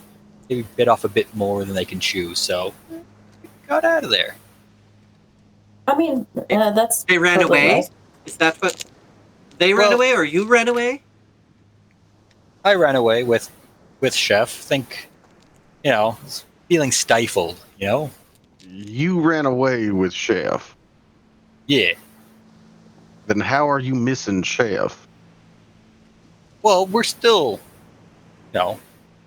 they bit off a bit more than they can chew, so we got out of there. I mean, that's They ran totally away? right. Is that what... They ran Well- away or you ran away? I ran away with Chef. Think, feeling stifled. You ran away with Chef. Yeah. Then how are you missing Chef? Well, we're still, it's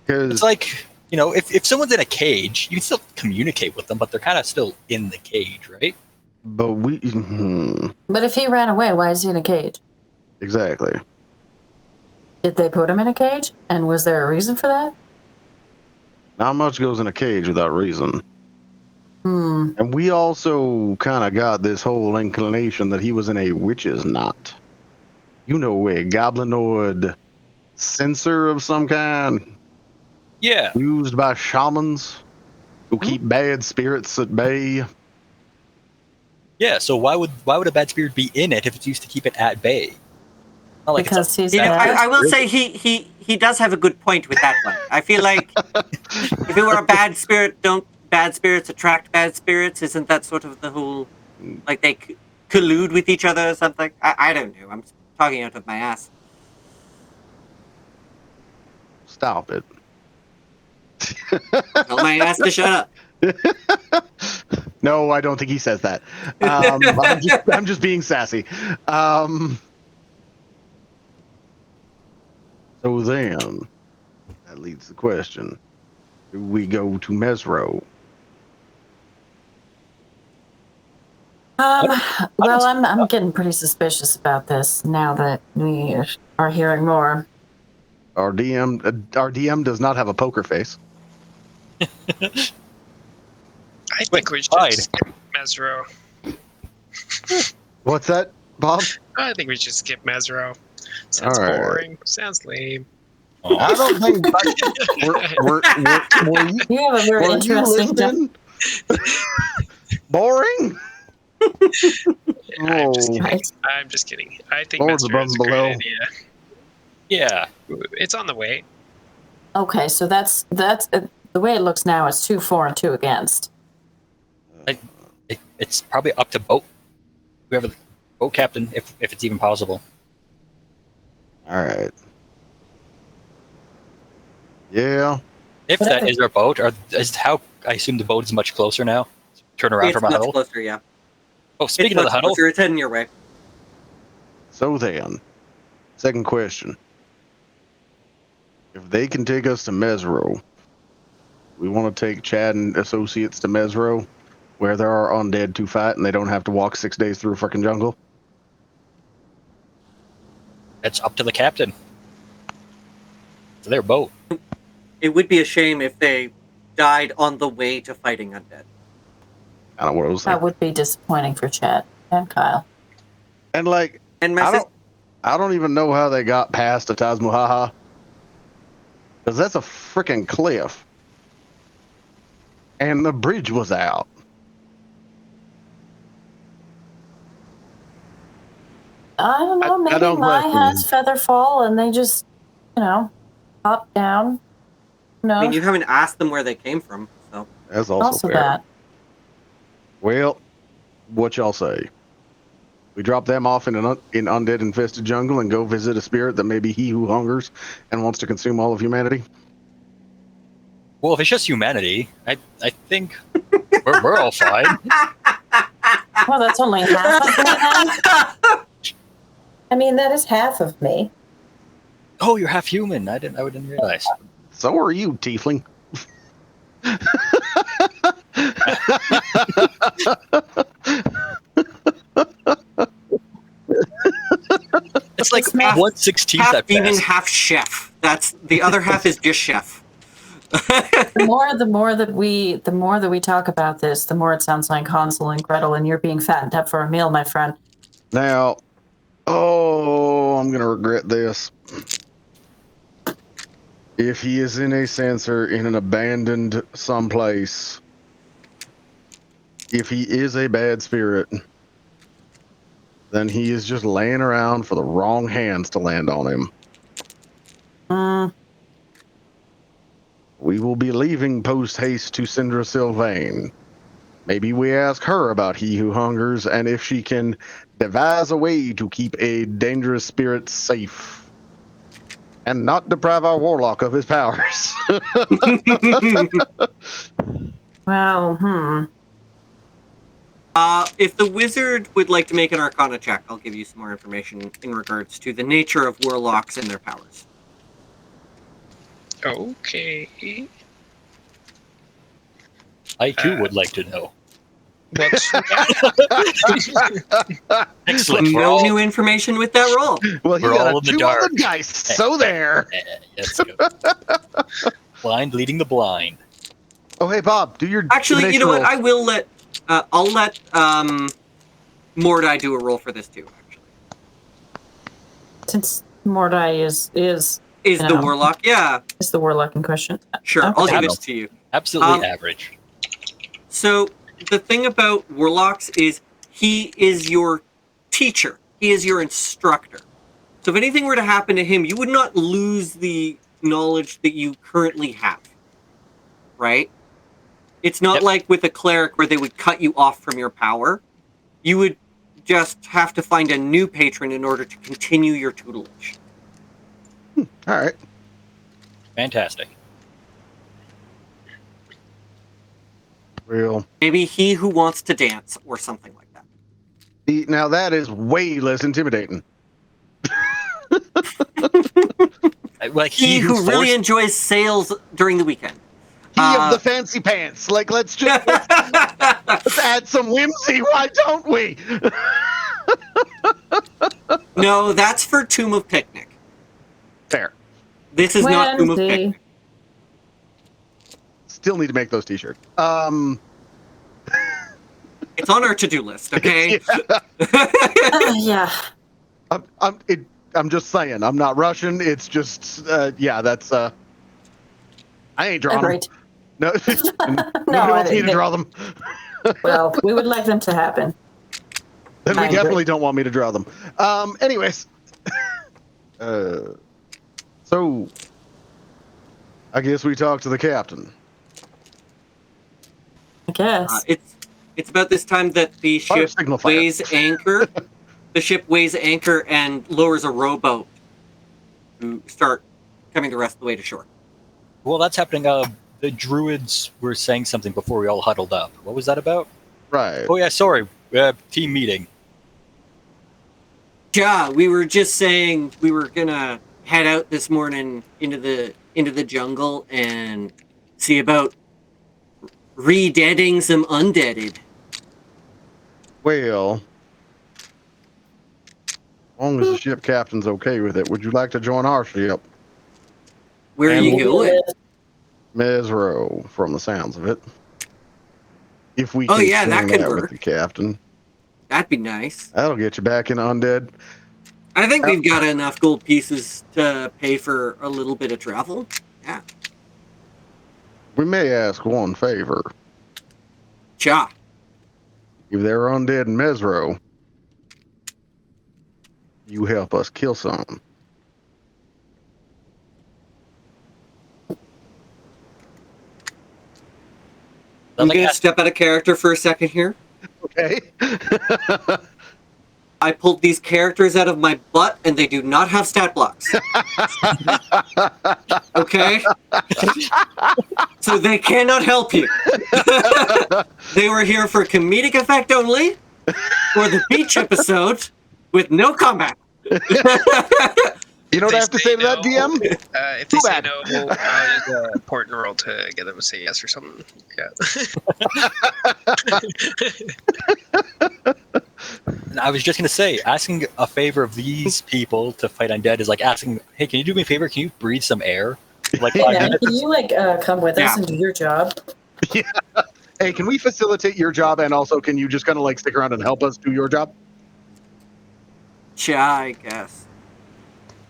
Because like, if someone's in a cage, you can still communicate with them, but they're kind of still in the cage, right? but we But if he ran away, why is he in a cage? exactly. Did they put him in a cage? And was there a reason for that? Not much goes in a cage without reason. Hmm. And we also kind of got this whole inclination that he was in a witch's knot. A goblinoid sensor of some kind Yeah. used by shamans to keep bad spirits at bay. Yeah, so why would a bad spirit be in it if it's used to keep it at bay? Not like Because it's a he's You know, bad. I will say he does have a good point with that one. I feel like if it were a bad spirit, don't bad spirits attract bad spirits? Isn't that sort of the whole, like they collude with each other or something? I don't know. I'm talking out of my ass. Stop it. Tell my ass to shut up. No, I don't think he says that. I'm just being sassy. So then, that leads to the question: do we go to Mezro? Well, I'm getting pretty suspicious about this now that we are hearing more. Our DM does not have a poker face. I think Wait, we should hide. skip Mezro. What's that, Bob? I think we should skip Mezro. Sounds All right. boring. Sounds lame. I don't think were you, You have a very were you interesting. listening? Boring. I'm just Oh. kidding. Right. I'm just kidding. I think Lords Mezro above is a and below. great idea. Yeah. It's on the way. Okay, so that's the way it looks now. It's 2 for and 2 against. It's probably up to whoever the boat captain, if it's even possible. All right. Yeah. If Whatever. that is our boat, or is how I assume the boat is much closer now. Turn around It's from a much huddle. closer, yeah. Oh, speaking It's of much the huddle, closer. It's heading your way. So then, second question: if they can take us to Mezro, we want to take Chad and associates to Mezro, where there are undead to fight, and they don't have to walk 6 days through a freaking jungle. it's up to the captain. It's their boat. It would be a shame if they died on the way to fighting undead. I don't know what I was That saying. would be disappointing for Chad. And Kyle. And like, And I don't even know how they got past the Taj Muhaha. Because that's a freaking cliff. And the bridge was out. I don't know. Maybe don't Mai question has Featherfall and they just, hop down. No, I mean, you haven't asked them where they came from, so. That's also fair. that. Well, what y'all say? We drop them off in undead infested jungle and go visit a spirit that may be he who hungers and wants to consume all of humanity? Well, if it's just humanity, I think we're all fine. Well, that's only half of me then. I mean, that is half of me. Oh, you're half human. I didn't realize. So are you, tiefling. It's like half- 1/16 Half at demon, best. half chef. That's the other half is just chef. The more that we talk about this, the more it sounds like Hansel and Gretel, and you're being fattened up for a meal, my friend. Now, I'm going to regret this. If he is in a sensor in an abandoned someplace, if he is a bad spirit, then he is just laying around for the wrong hands to land on him. We will be leaving post-haste to Syndra Sylvain. Maybe we ask her about He Who Hungers and if she can devise a way to keep a dangerous spirit safe and not deprive our warlock of his powers. Well, If the wizard would like to make an Arcana check, I'll give you some more information in regards to the nature of warlocks and their powers. Okay. I too would like to know. What's Excellent. We're No all, new information with that roll. Well, he We're got all a in the 2 dark. on the dice, so there. Yes, go. Blind leading the blind. Oh, hey, Bob, do your Actually, you know what? divination I will let. I'll let Mordai do a roll for this too. Actually, since Mordai is the warlock? Yeah, is the warlock in question. sure. Okay. I'll give it to you. Absolutely average. So the thing about warlocks is he is your teacher. He is your instructor. So if anything were to happen to him, you would not lose the knowledge that you currently have. Right? It's not like with a cleric where they would cut you off from your power. You would just have to find a new patron in order to continue your tutelage. All right. Fantastic. Real. Maybe he who wants to dance or something like that. Now that is way less intimidating. Like He who really enjoys sales during the weekend. He of the fancy pants. Like, let's add some whimsy. Why don't we? No, that's for Tomb of Picnic. Fair. This is not Tomb of Picnic. Still need to make those t-shirts. It's on our to-do list, okay? Yeah. I'm just saying. I'm not Russian. It's just, that's, I ain't drawing them. No, nobody wants me to draw them. Well, we would like them to happen. Then we definitely don't want me to draw them. Anyways. So, I guess we talk to the captain. I guess. It's about this time that the ship weighs anchor. The ship weighs anchor and lowers a rowboat to start coming the rest of the way to shore. Well, that's happening. The druids were saying something before we all huddled up. What was that about? Right. Oh yeah, sorry. Team meeting. Yeah, we were just saying we were gonna head out this morning into the jungle and see about re-deading some undeaded. Well, as long as the ship captain's okay with it, would you like to join our ship? Where are you going? Mezro, from the sounds of it. If we Oh, can yeah, that swing could that work. with the captain. That'd be nice. That'll get you back in undead. I think we've got enough gold pieces to pay for a little bit of travel. Yeah. We may ask one favor. Cha. If they're undead in Mezro, you help us kill some. I'm going to step out of character for a second here. Okay. I pulled these characters out of my butt, and they do not have stat blocks. Okay? So they cannot help you. They were here for comedic effect only, for the beach episode, with no combat. You know what I have to say to that, DM? If they say no, we'll use a important roll to get them to say yes or something. Yeah. I was just going to say, asking a favor of these people to fight undead is like asking, hey, can you do me a favor? Can you breathe some air? Like 5 minutes? Can you come with us and do your job? Yeah. Hey, can we facilitate your job, and also can you just kind of like stick around and help us do your job? Cha, I guess.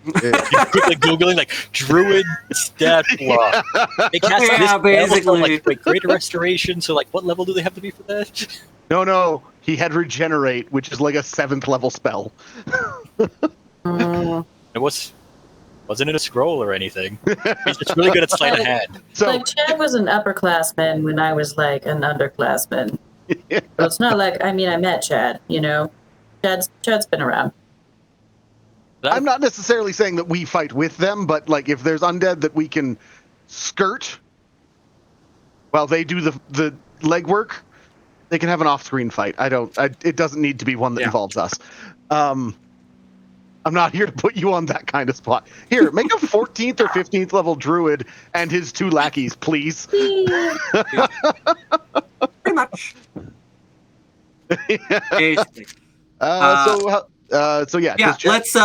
Quickly Googling like druid stat block. They cast this level basically. from, like greater restoration. So like, what level do they have to be for that? No. He had regenerate, which is like a 7th level spell. It wasn't in a scroll or anything. He's just really good at sleight of hand. So Like, Chad was an upperclassman when I was like an underclassman. Yeah. So it's not like, I met Chad, you know. Chad's been around. I'm not necessarily saying that we fight with them, but like if there's undead that we can skirt while they do the legwork, they can have an off-screen fight. It doesn't need to be one that involves us. I'm not here to put you on that kind of spot. Here, make a 14th or 15th level druid and his 2 lackeys, please. Pretty much. Basically. So yeah. Let's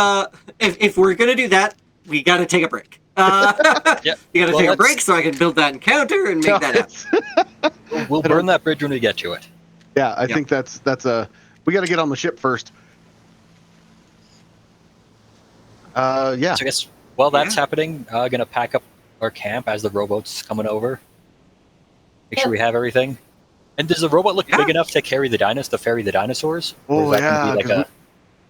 if we're gonna do that, we gotta take a break. Yeah. You gotta take a break so I can build that encounter and make that happen. We'll burn that bridge when we get to it. Yeah, I think that's we gotta get on the ship first. Yeah. So I guess while that's happening, gonna pack up our camp as the rowboat's coming over. Make sure we have everything. And does the robot look big enough to carry to ferry the dinosaurs? Oh yeah. Be like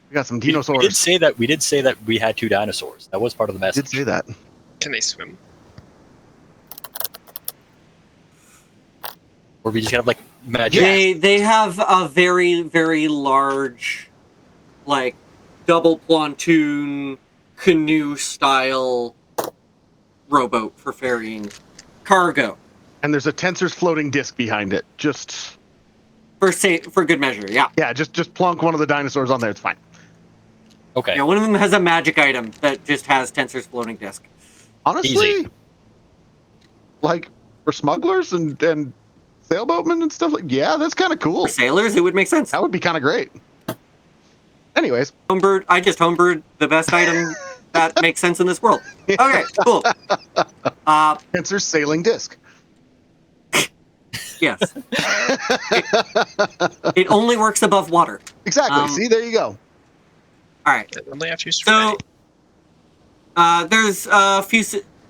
we got some dinosaurs. We did say that we had 2 dinosaurs. That was part of the message. Did say that. Can they swim? Or we just have like magic. They have a very, very large, like, double pontoon canoe style rowboat for ferrying cargo. And there's a Tensor's floating disc behind it. Just for good measure, yeah. Yeah, just plunk one of the dinosaurs on there. It's fine. Okay. Yeah, one of them has a magic item that just has Tensor's floating disc. Honestly, like for smugglers and sailboatmen and stuff, like that's kind of cool. For sailors, it would make sense. That would be kind of great. Anyways, I just homebrewed the best item that makes sense in this world. Okay, cool. Tensor's sailing disc. Yes. It only works above water. Exactly. See, there you go. All right. Only have to use So, there's a few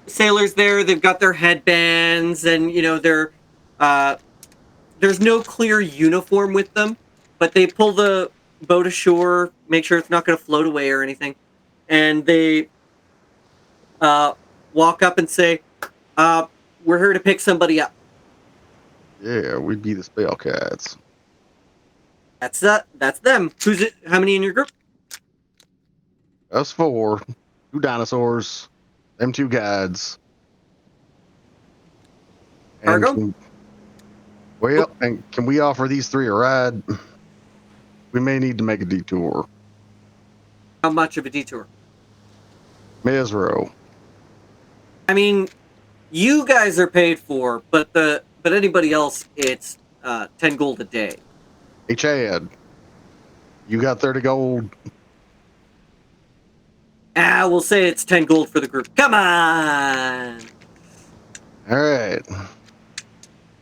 sailors there. They've got their headbands, and they're there's no clear uniform with them, but they pull the boat ashore, make sure it's not going to float away or anything, and they walk up and say, "We're here to pick somebody up." Yeah, we'd be the Spellcats. That's them. Who's it? How many in your group? Us 4, 2 dinosaurs, them 2 guides. Cargo? And can we offer these 3 a ride? We may need to make a detour. How much of a detour? Mezro. I mean, you guys are paid for, but anybody else, it's 10 gold a day. Hey, Chad. You got 30 gold. We'll say it's 10 gold for the group. Come on! All right.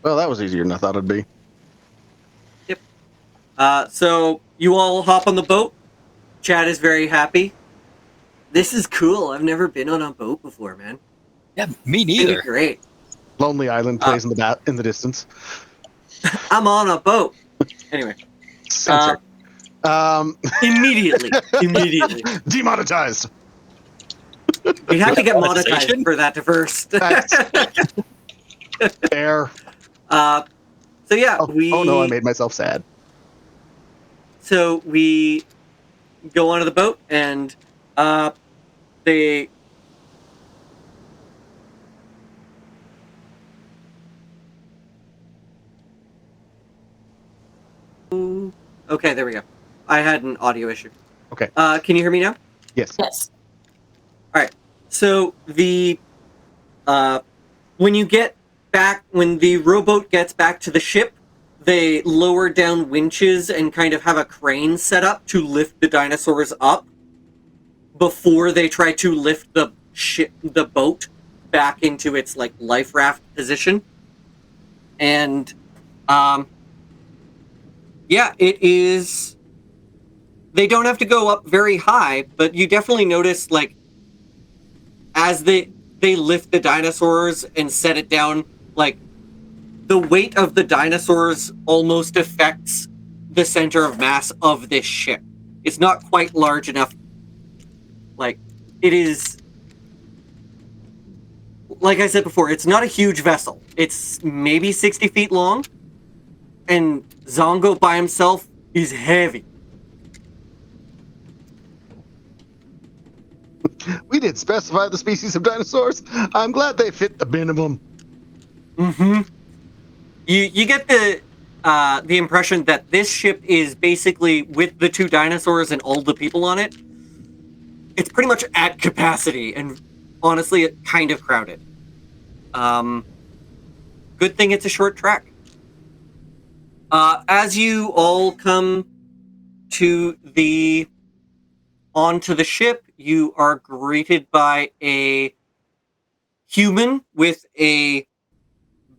Well, that was easier than I thought it'd be. Yep. So you all hop on the boat. Chad is very happy. This is cool. I've never been on a boat before, man. Yeah, me It's gonna be neither. great. Lonely Island plays in the distance. I'm on a boat. Anyway, Censor. immediately. Demonetized. You'd have to get Monetization? monetized for that to first. That's fair. So yeah, Oh no, I made myself sad. So we go onto the boat and they okay, there we go. I had an audio issue. Okay. Can you hear me now? Yes. Yes. All right. So the when you get back, when the rowboat gets back to the ship, they lower down winches and kind of have a crane set up to lift the dinosaurs up before they try to lift the boat back into its like life raft position. And yeah, it is. They don't have to go up very high, but you definitely notice like as they lift the dinosaurs and set it down, like the weight of the dinosaurs almost affects the center of mass of this ship. It's not quite large enough. Like, it is, like I said before, it's not a huge vessel. It's maybe 60 feet long, and Zongo by himself is heavy. We did specify the species of dinosaurs. I'm glad they fit the minimum. Mm-hmm. You get the impression that this ship is basically, with the 2 dinosaurs and all the people on it, it's pretty much at capacity, and honestly, it kind of crowded. Good thing it's a short track. As you all come onto the ship, you are greeted by a human with a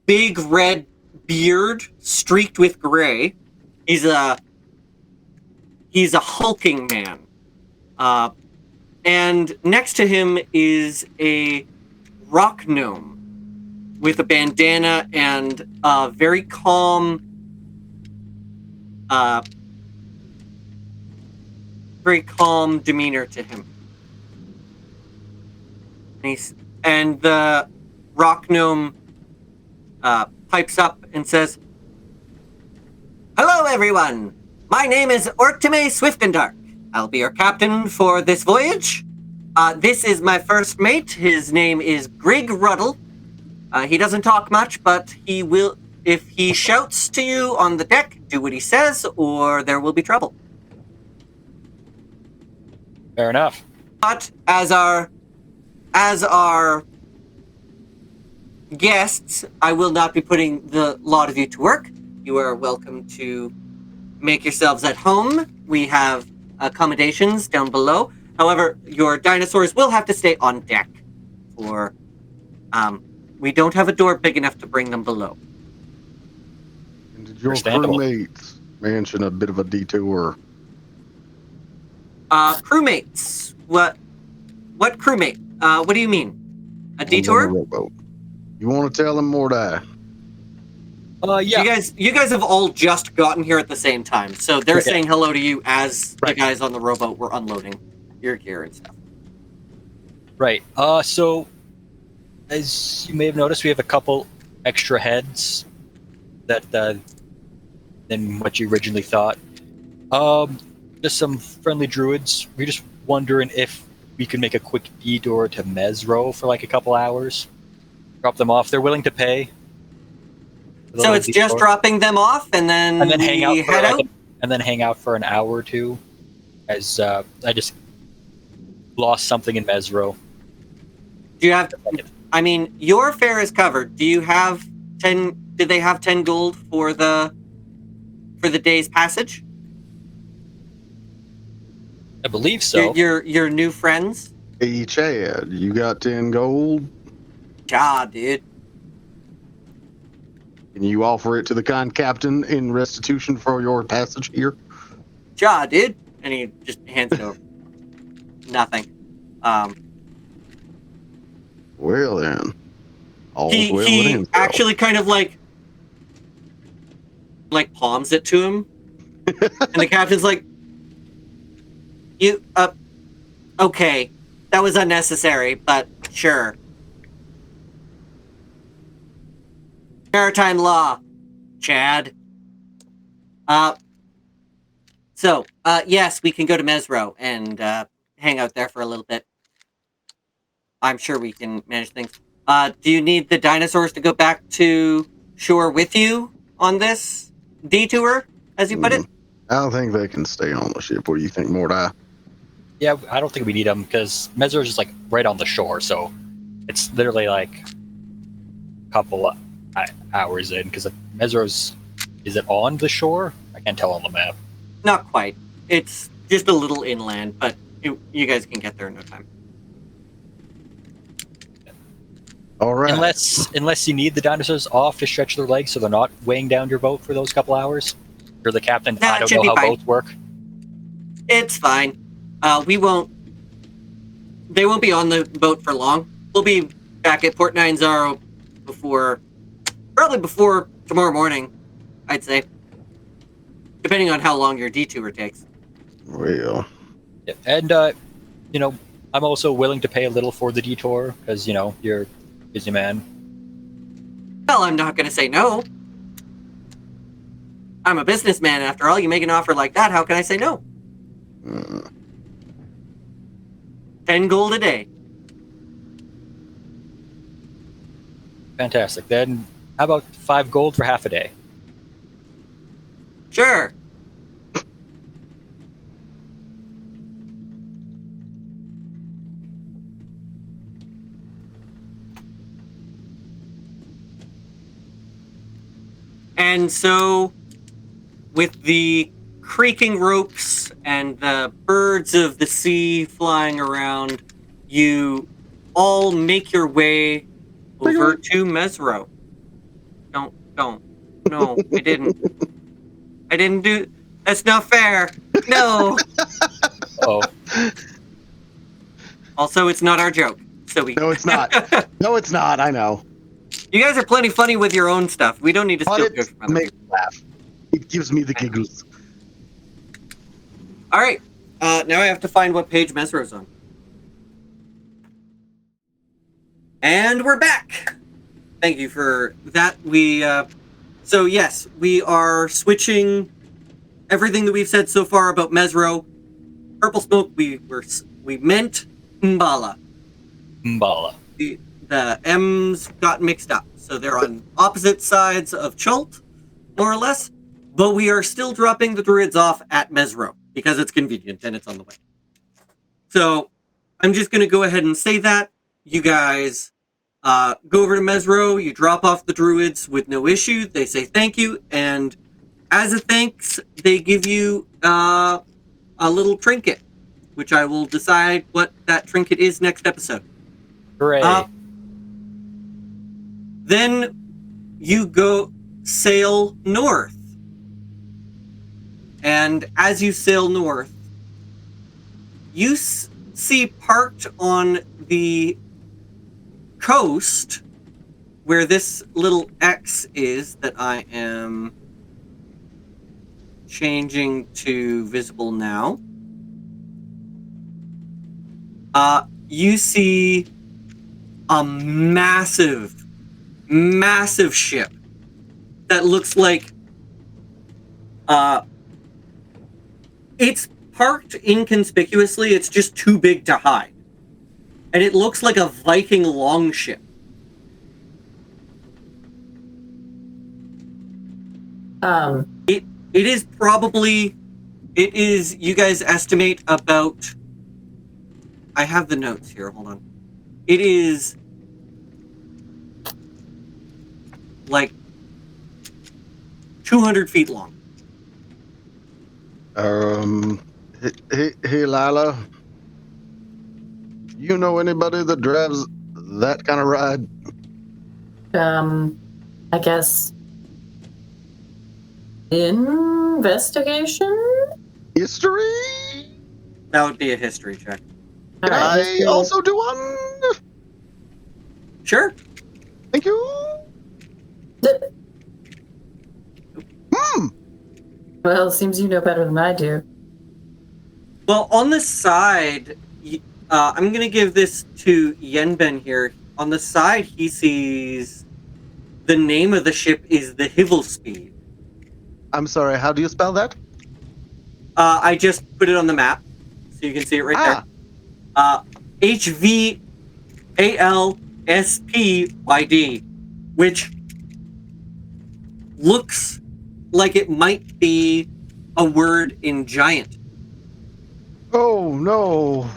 big red beard streaked with gray. He's a hulking man. And next to him is a rock gnome with a bandana and a very calm demeanor to him. And the rock gnome pipes up and says, "Hello, everyone. My name is Orktime Swiftendark. I'll be your captain for this voyage. This is my first mate. His name is Grig Ruddle. He doesn't talk much, but he will. If he shouts to you on the deck, do what he says, or there will be trouble." Fair enough. But as our guests, I will not be putting the lot of you to work. You are welcome to make yourselves at home. We have accommodations down below. However, your dinosaurs will have to stay on deck, or we don't have a door big enough to bring them below. And did your Understandable. crewmates mention a bit of a detour? Crewmates. What crewmate? What do you mean? A On detour? the rowboat. You want to tell them or die? Yeah. You guys have all just gotten here at the same time, so they're Okay. saying hello to you as Right. the guys on the rowboat were unloading your gear and stuff. Right. So, as you may have noticed, we have a couple extra heads than what you originally thought. Just some friendly druids. We're just wondering if we could make a quick detour to Mezro for like a couple hours. Drop them off. They're willing to pay. So it's just dropping them off and then hang out we for head out? and then hang out for an hour or two, as I just lost something in Mezro. Do you have? I mean, your fare is covered. Do you have 10? Did they have 10 gold for the day's passage? I believe so. Your new friends? Hey, Chad, you got 10 gold? Yeah, dude. Can you offer it to the kind captain in restitution for your passage here? Ja, dude. And he just hands it over. Nothing. Well then, all's well that He ends well. actually kind of like palms it to him. And the captain's like, okay, that was unnecessary, but sure. Maritime law, Chad. Yes, we can go to Mezro and hang out there for a little bit. I'm sure we can manage things. Do you need the dinosaurs to go back to shore with you on this detour, as you put it? I don't think they can stay on the ship. What do you think, Mordai? Yeah, I don't think we need them because Mezro is just like right on the shore, so it's literally like a couple of hours in. Because Mezro's, is it on the shore? I can't tell on the map. Not quite. It's just a little inland, but you guys can get there in no time. All right. Unless you need the dinosaurs off to stretch their legs so they're not weighing down your boat for those couple hours. You're the captain. Nah, I don't know how boats work. It's fine. They won't be on the boat for long. We'll be back at Port 90 probably before tomorrow morning, I'd say. Depending on how long your detour takes. Well. Yeah, and, I'm also willing to pay a little for the detour because, you're a busy man. Well, I'm not going to say no. I'm a businessman after all. You make an offer like that, how can I say no? 10 gold a day. Fantastic. Then how about 5 gold for half a day? Sure. And so, with the creaking ropes and the birds of the sea flying around, you all make your way over to Mezro. Don't. No, I didn't. I didn't do... That's not fair. No. Oh. Also, it's not our joke. So we... No, it's not. No, it's not. I know. You guys are plenty funny with your own stuff. We don't need to steal jokes from It other makes people. me laugh. It gives me the giggles. All right. Now I have to find what page Mezro's on. And we're back. Thank you for that. So yes, we are switching everything that we've said so far about Mezro. Purple Smoke, we meant Mbala. Mbala. The M's got mixed up. So they're on opposite sides of Chult, more or less. But we are still dropping the druids off at Mezro because it's convenient and it's on the way. So I'm just going to go ahead and say that. You guys go over to Mezro, you drop off the druids with no issue. They say thank you. And as a thanks, they give you a little trinket, which I will decide what that trinket is next episode. Hooray. Then you go sail north. And as you sail north, you see parked on the coast where this little X is that I am changing to visible now. You see a massive ship that looks like it's parked inconspicuously. It's just too big to hide. And it looks like a Viking longship. It is, you guys estimate about, I have the notes here, hold on. It is like 200 feet long. Hey, Lila. You know anybody that drives that kind of ride? I guess Investigation? History? That would be a history check. Can Alright, I history. also do one? Sure. Thank you. Well, it seems you know better than I do. Well, on the side, I'm going to give this to Yenben here. On the side, he sees the name of the ship is the Hivelspeed. I'm sorry, how do you spell that? I just put it on the map, so you can see it right there. HVALSPYD, which looks like it might be a word in giant. Oh, no.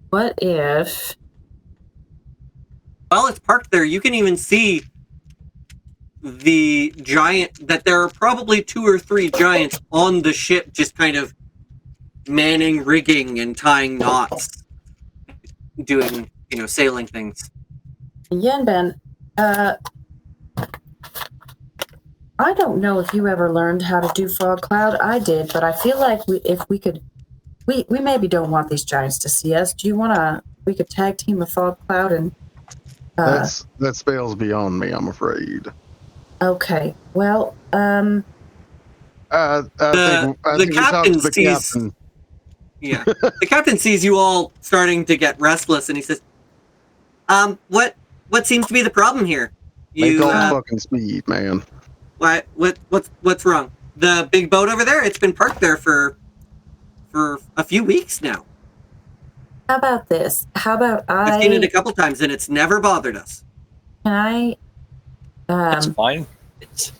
What if... While it's parked there, you can even see the giant, that there are probably 2 or 3 giants on the ship just kind of manning rigging and tying knots, doing, sailing things. Yenben, I don't know if you ever learned how to do fog cloud. I did, but I feel like we maybe don't want these giants to see us. Do you we could tag team a fog cloud and... That spell's beyond me, I'm afraid. Okay, well, I think the we talked to the captain sees... captain. Yeah. The captain sees you all starting to get restless, and he says, what seems to be the problem here? Make all fucking speed, man. What's wrong? The big boat over there, it's been parked there for a few weeks now. how about this? How about I've seen it a couple times, and it's never bothered us. Can I... That's fine. It's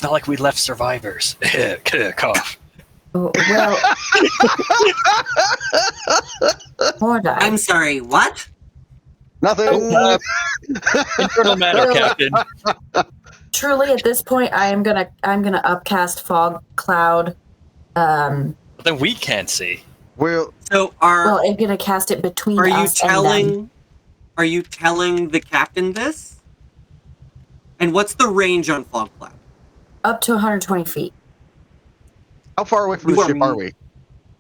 not like we left survivors. Cough. Well... Mordai. I'm sorry, what? Nothing. Internal matter, Captain. Truly, at this point, I'm gonna upcast fog cloud. Then we can't see. Well, I'm gonna cast it between us and them. Are you telling the captain this? And what's the range on fog cloud? Up to 120 feet. how far away from the ship are we?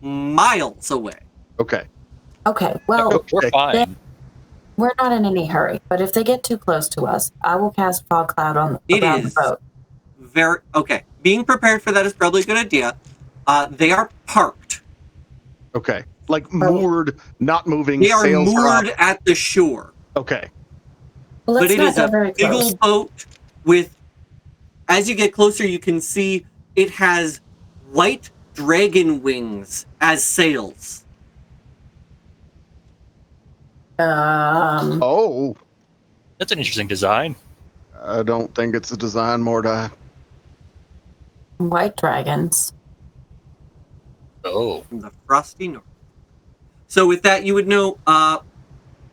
Miles away. Okay. Okay, well, We're fine. we're not in any hurry, but if they get too close to us, I will cast fog cloud around the boat. Very okay. Being prepared for that is probably a good idea. They are parked. Okay. Like moored, not moving. They are sails moored up. at the shore. Okay. Well, But let's it not is get a very big close. old boat with, as you get closer, you can see it has white dragon wings as sails. Oh, That's an interesting design. I don't think it's a design, Mordai. White dragons. Oh. From the frosty north. So with that, you would know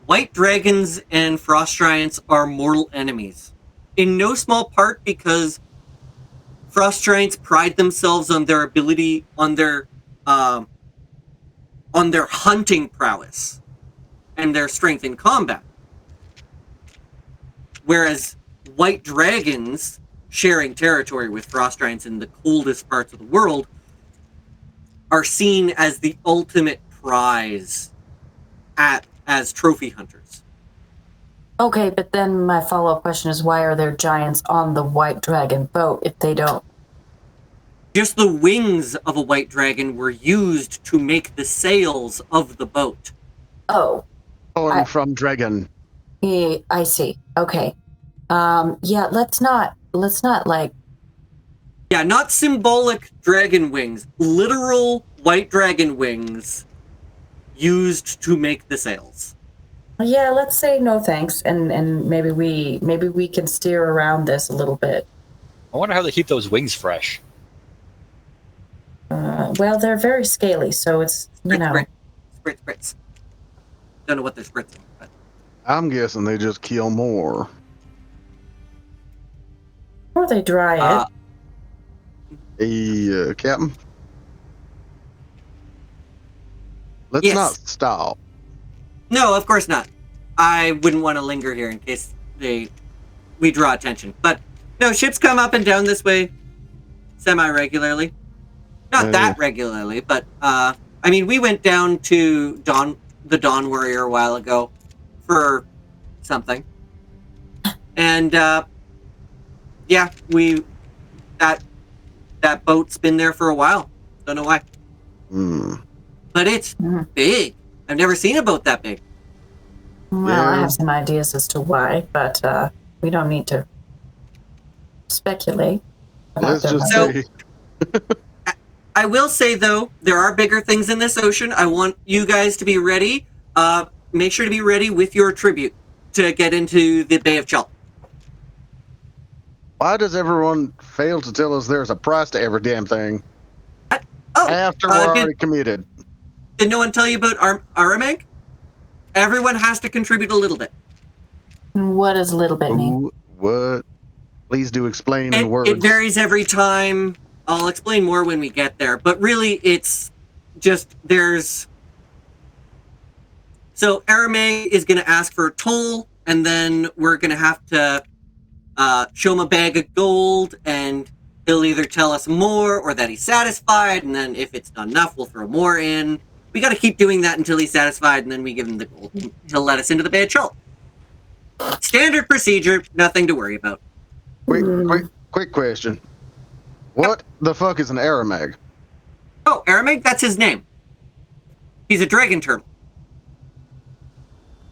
white dragons and frost giants are mortal enemies. In no small part because frost giants pride themselves on their ability, on their hunting prowess and their strength in combat. Whereas white dragons, sharing territory with frost giants in the coldest parts of the world, are seen as the ultimate prize as trophy hunters. Okay, but then my follow-up question is, why are there giants on the white dragon boat if they don't? Just the wings of a white dragon were used to make the sails of the boat. Oh. Torn from dragon. Yeah, I see. Okay. Yeah, let's not like... Yeah, not symbolic dragon wings. Literal white dragon wings used to make the sails. Yeah, let's say no thanks, and maybe we can steer around this a little bit. I wonder how they keep those wings fresh. Well, they're very scaly, so it's, Spritz. Don't know what they're spritzing, but... I'm guessing they just kill more. Or they dry it. Hey, Captain? Let's Yes. not stop. No, of course not. I wouldn't want to linger here in case they we draw attention. But no, ships come up and down this way semi-regularly. Not that regularly, but I mean, we went down to the Dawn Warrior a while ago for something, and yeah, that boat's been there for a while. Don't know why, but it's big. I've never seen a boat that big. Well, I have some ideas as to why, but we don't need to speculate. Let's just So, say. I will say, though, there are bigger things in this ocean. I want you guys to be ready. Make sure to be ready with your tribute to get into the Bay of Chult. Why does everyone fail to tell us there's a price to every damn thing after we're already committed? Did no one tell you about Arameg? Everyone has to contribute a little bit. What does a little bit mean? What? Please do explain in words. It varies every time. I'll explain more when we get there. But really, it's just So Arameg is going to ask for a toll, and then we're going to have to show him a bag of gold, and he'll either tell us more or that he's satisfied, and then if it's not enough, we'll throw more in. We got to keep doing that until he's satisfied, and then we give him the gold. He'll let us into the Bay of Chult. Standard procedure, nothing to worry about. Quick question. What the fuck is an Arameg? Oh, Arameg, that's his name. He's a dragon turtle.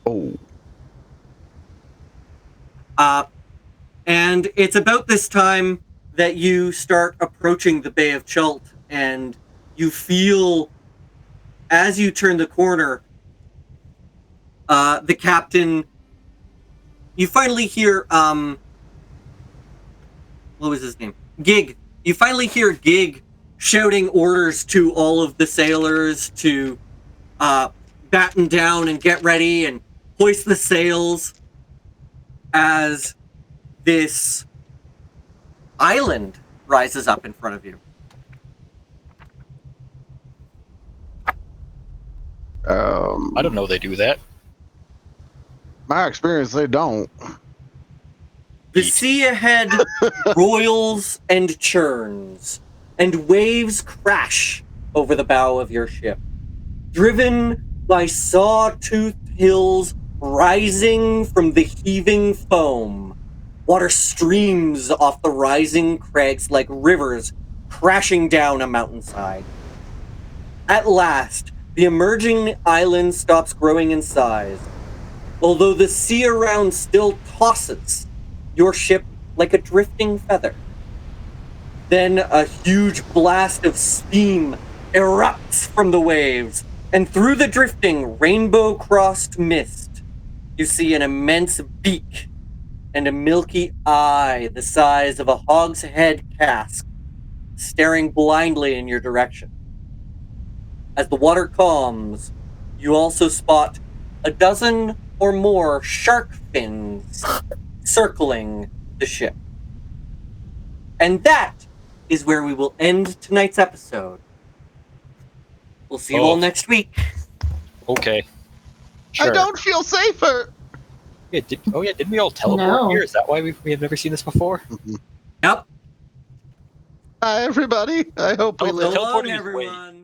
Oh. And it's about this time that you start approaching the Bay of Chult, and you feel, as you turn the corner, the captain, you finally hear, what was his name? Gig. You finally hear Gig shouting orders to all of the sailors to batten down and get ready and hoist the sails as this island rises up in front of you. I don't know they do that. My experience, they don't. The sea ahead roils and churns, and waves crash over the bow of your ship. Driven by saw-toothed hills rising from the heaving foam, water streams off the rising crags like rivers crashing down a mountainside. At last, the emerging island stops growing in size, although the sea around still tosses your ship like a drifting feather. Then a huge blast of steam erupts from the waves, and through the drifting, rainbow-crossed mist, you see an immense beak and a milky eye the size of a hogshead cask staring blindly in your direction. As the water calms, you also spot a dozen or more shark fins circling the ship. And that is where we will end tonight's episode. We'll see you all next week. Okay. Sure. I don't feel safer. Yeah, didn't we all teleport here? Is that why we have never seen this before? Yep. Hi, everybody. I hope we live. So long, everyone.